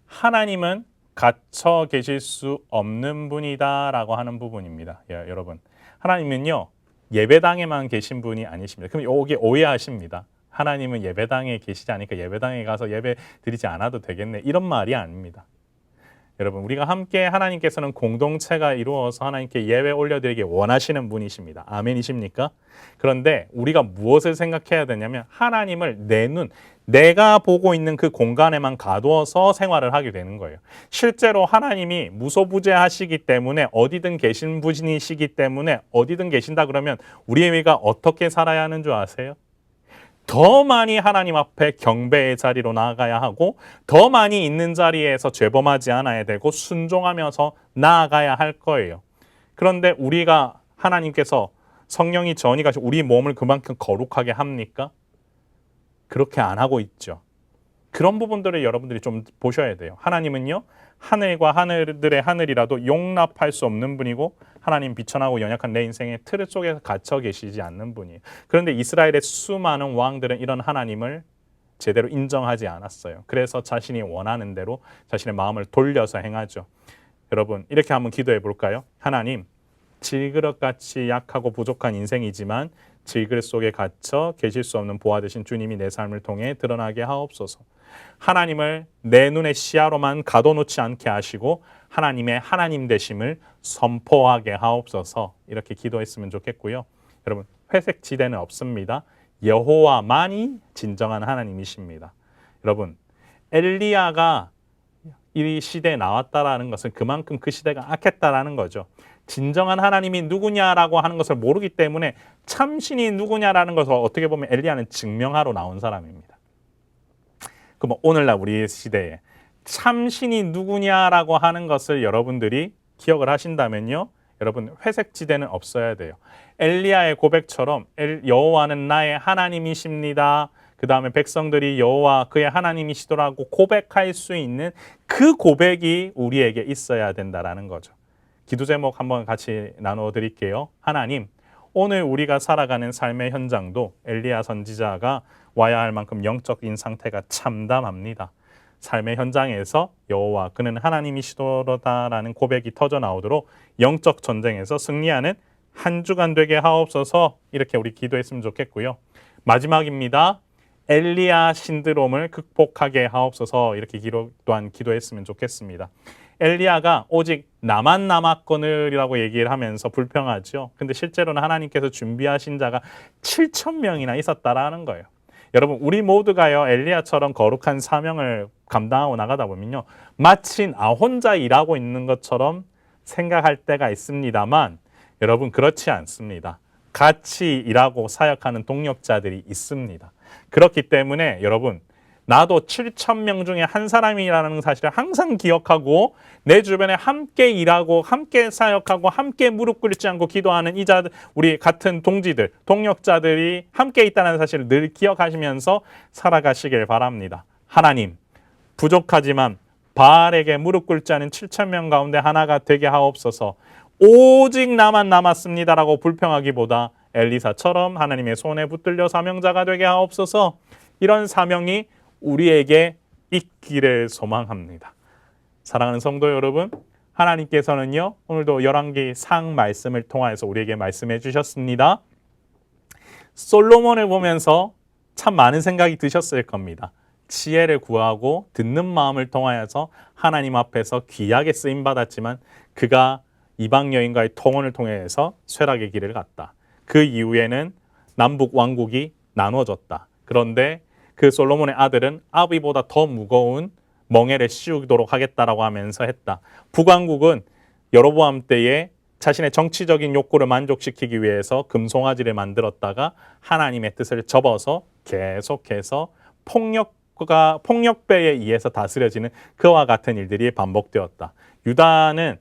하나님은 갇혀 계실 수 없는 분이다라고 하는 부분입니다. 여러분, 하나님은요. 예배당에만 계신 분이 아니십니다. 그럼 여기 오해하십니다. 하나님은 예배당에 계시지 않으니까 예배당에 가서 예배 드리지 않아도 되겠네. 이런 말이 아닙니다. 여러분, 우리가 함께 하나님께서는 공동체가 이루어서 하나님께 예배 올려드리기 원하시는 분이십니다. 아멘이십니까? 그런데 우리가 무엇을 생각해야 되냐면 하나님을 내 눈, 내가 보고 있는 그 공간에만 가두어서 생활을 하게 되는 거예요. 실제로 하나님이 무소부재하시기 때문에 어디든 계신 분이시기 때문에 어디든 계신다 그러면 우리가 어떻게 살아야 하는 줄 아세요? 더 많이 하나님 앞에 경배의 자리로 나아가야 하고 더 많이 있는 자리에서 죄범하지 않아야 되고 순종하면서 나아가야 할 거예요. 그런데 우리가 하나님께서 성령이 전이 가시고 우리 몸을 그만큼 거룩하게 합니까? 그렇게 안 하고 있죠. 그런 부분들을 여러분들이 좀 보셔야 돼요. 하나님은요. 하늘과 하늘들의 하늘이라도 용납할 수 없는 분이고 하나님 비천하고 연약한 내 인생의 틀 속에서 갇혀 계시지 않는 분이에요. 그런데 이스라엘의 수많은 왕들은 이런 하나님을 제대로 인정하지 않았어요. 그래서 자신이 원하는 대로 자신의 마음을 돌려서 행하죠. 여러분 이렇게 한번 기도해 볼까요? 하나님, 질그릇같이 약하고 부족한 인생이지만 질그릇 속에 갇혀 계실 수 없는 보화 되신 주님이 내 삶을 통해 드러나게 하옵소서. 하나님을 내 눈의 시야로만 가둬놓지 않게 하시고 하나님의 하나님 되심을 선포하게 하옵소서. 이렇게 기도했으면 좋겠고요. 여러분, 회색 지대는 없습니다. 여호와만이 진정한 하나님이십니다. 여러분, 엘리야가 이 시대에 나왔다라는 것은 그만큼 그 시대가 악했다라는 거죠. 진정한 하나님이 누구냐라고 하는 것을 모르기 때문에 참신이 누구냐라는 것을 어떻게 보면 엘리야는 증명하러 나온 사람입니다. 그럼 오늘날 우리 시대에 참신이 누구냐라고 하는 것을 여러분들이 기억을 하신다면요, 여러분 회색 지대는 없어야 돼요. 엘리야의 고백처럼 여호와는 나의 하나님이십니다. 그 다음에 백성들이 여호와 그의 하나님이시더라고 고백할 수 있는 그 고백이 우리에게 있어야 된다라는 거죠. 기도 제목 한번 같이 나누어 드릴게요. 하나님, 오늘 우리가 살아가는 삶의 현장도 엘리야 선지자가 와야 할 만큼 영적인 상태가 참담합니다. 삶의 현장에서 여호와 그는 하나님이시도다라는 고백이 터져 나오도록 영적 전쟁에서 승리하는 한 주간 되게 하옵소서. 이렇게 우리 기도했으면 좋겠고요. 마지막입니다. 엘리야 신드롬을 극복하게 하옵소서. 이렇게 또한 기도했으면 좋겠습니다. 엘리야가 오직 나만 남았거늘이라고 얘기를 하면서 불평하죠. 근데 실제로는 하나님께서 준비하신 자가 7,000명이나 있었다라는 거예요. 여러분, 우리 모두가요 엘리야처럼 거룩한 사명을 감당하고 나가다 보면요 마치 나 혼자 일하고 있는 것처럼 생각할 때가 있습니다만 여러분, 그렇지 않습니다. 같이 일하고 사역하는 동력자들이 있습니다. 그렇기 때문에 여러분, 나도 7,000명 중에 한 사람이라는 사실을 항상 기억하고 내 주변에 함께 일하고 함께 사역하고 함께 무릎 꿇지 않고 기도하는 우리 같은 동지들, 동력자들이 함께 있다는 사실을 늘 기억하시면서 살아가시길 바랍니다. 하나님, 부족하지만 바알에게 무릎 꿇지 않은 7,000명 가운데 하나가 되게 하옵소서. 오직 나만 남았습니다라고 불평하기보다 엘리사처럼 하나님의 손에 붙들려 사명자가 되게 하옵소서. 이런 사명이 우리에게 있기를 소망합니다. 사랑하는 성도 여러분, 하나님께서는요 오늘도 열왕기 상 말씀을 통하여서 우리에게 말씀해 주셨습니다. 솔로몬을 보면서 참 많은 생각이 드셨을 겁니다. 지혜를 구하고 듣는 마음을 통하여서 하나님 앞에서 귀하게 쓰임받았지만 그가 이방 여인과의 통혼을 통해서 쇠락의 길을 갔다. 그 이후에는 남북 왕국이 나눠졌다. 그런데 그 솔로몬의 아들은 아비보다 더 무거운 멍에를 씌우도록 하겠다라고 하면서 했다. 북왕국은 여로보암 때에 자신의 정치적인 욕구를 만족시키기 위해서 금송아지를 만들었다가 하나님의 뜻을 접어서 계속해서 폭력배에 의해서 다스려지는 그와 같은 일들이 반복되었다. 유다는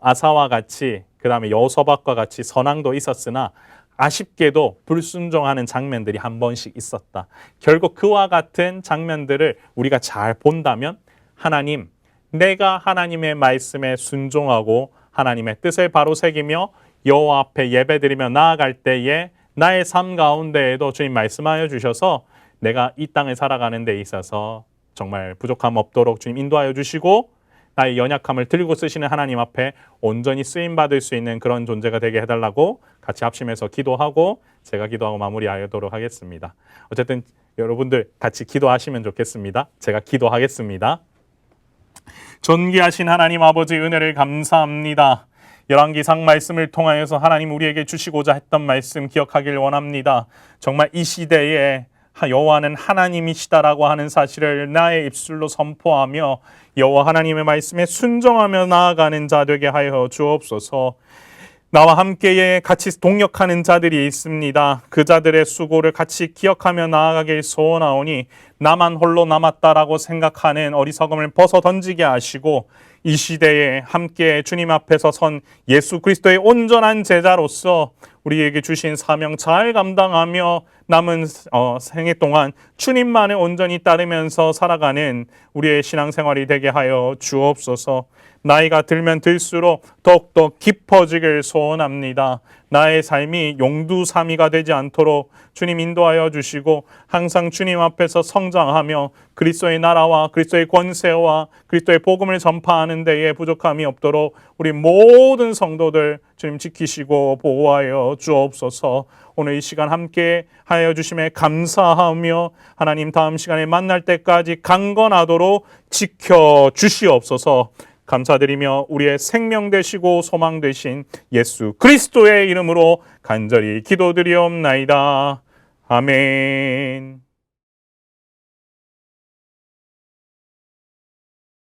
아사와 같이 그 다음에 여호사밧과 같이 선왕도 있었으나 아쉽게도 불순종하는 장면들이 한 번씩 있었다. 결국 그와 같은 장면들을 우리가 잘 본다면 하나님, 내가 하나님의 말씀에 순종하고 하나님의 뜻을 바로 새기며 여호와 앞에 예배드리며 나아갈 때에 나의 삶 가운데에도 주님 말씀하여 주셔서 내가 이 땅을 살아가는 데 있어서 정말 부족함 없도록 주님 인도하여 주시고 나의 연약함을 들고 쓰시는 하나님 앞에 온전히 쓰임받을 수 있는 그런 존재가 되게 해달라고 같이 합심해서 기도하고 제가 기도하고 마무리하도록 하겠습니다. 어쨌든 여러분들 같이 기도하시면 좋겠습니다. 제가 기도하겠습니다. 존귀하신 하나님 아버지, 은혜를 감사합니다. 열왕기상 말씀을 통하여서 하나님 우리에게 주시고자 했던 말씀 기억하길 원합니다. 정말 이 시대에 여호와는 하나님이시다라고 하는 사실을 나의 입술로 선포하며 여호와 하나님의 말씀에 순종하며 나아가는 자 되게 하여 주옵소서. 나와 함께 같이 동역하는 자들이 있습니다. 그 자들의 수고를 같이 기억하며 나아가길 소원하오니 나만 홀로 남았다라고 생각하는 어리석음을 벗어 던지게 하시고 이 시대에 함께 주님 앞에서 선 예수 그리스도의 온전한 제자로서 우리에게 주신 사명 잘 감당하며 남은 생애 동안 주님만을 온전히 따르면서 살아가는 우리의 신앙생활이 되게 하여 주옵소서. 나이가 들면 들수록 더욱더 깊어지길 소원합니다. 나의 삶이 용두사미가 되지 않도록 주님 인도하여 주시고 항상 주님 앞에서 성장하며 그리스도의 나라와 그리스도의 권세와 그리스도의 복음을 전파하는 데에 부족함이 없도록 우리 모든 성도들 주님 지키시고 보호하여 주옵소서. 오늘 이 시간 함께 하여 주심에 감사하며 하나님 다음 시간에 만날 때까지 강건하도록 지켜주시옵소서. 감사드리며 우리의 생명 되시고 소망 되신 예수 그리스도의 이름으로 간절히 기도드리옵나이다. 아멘.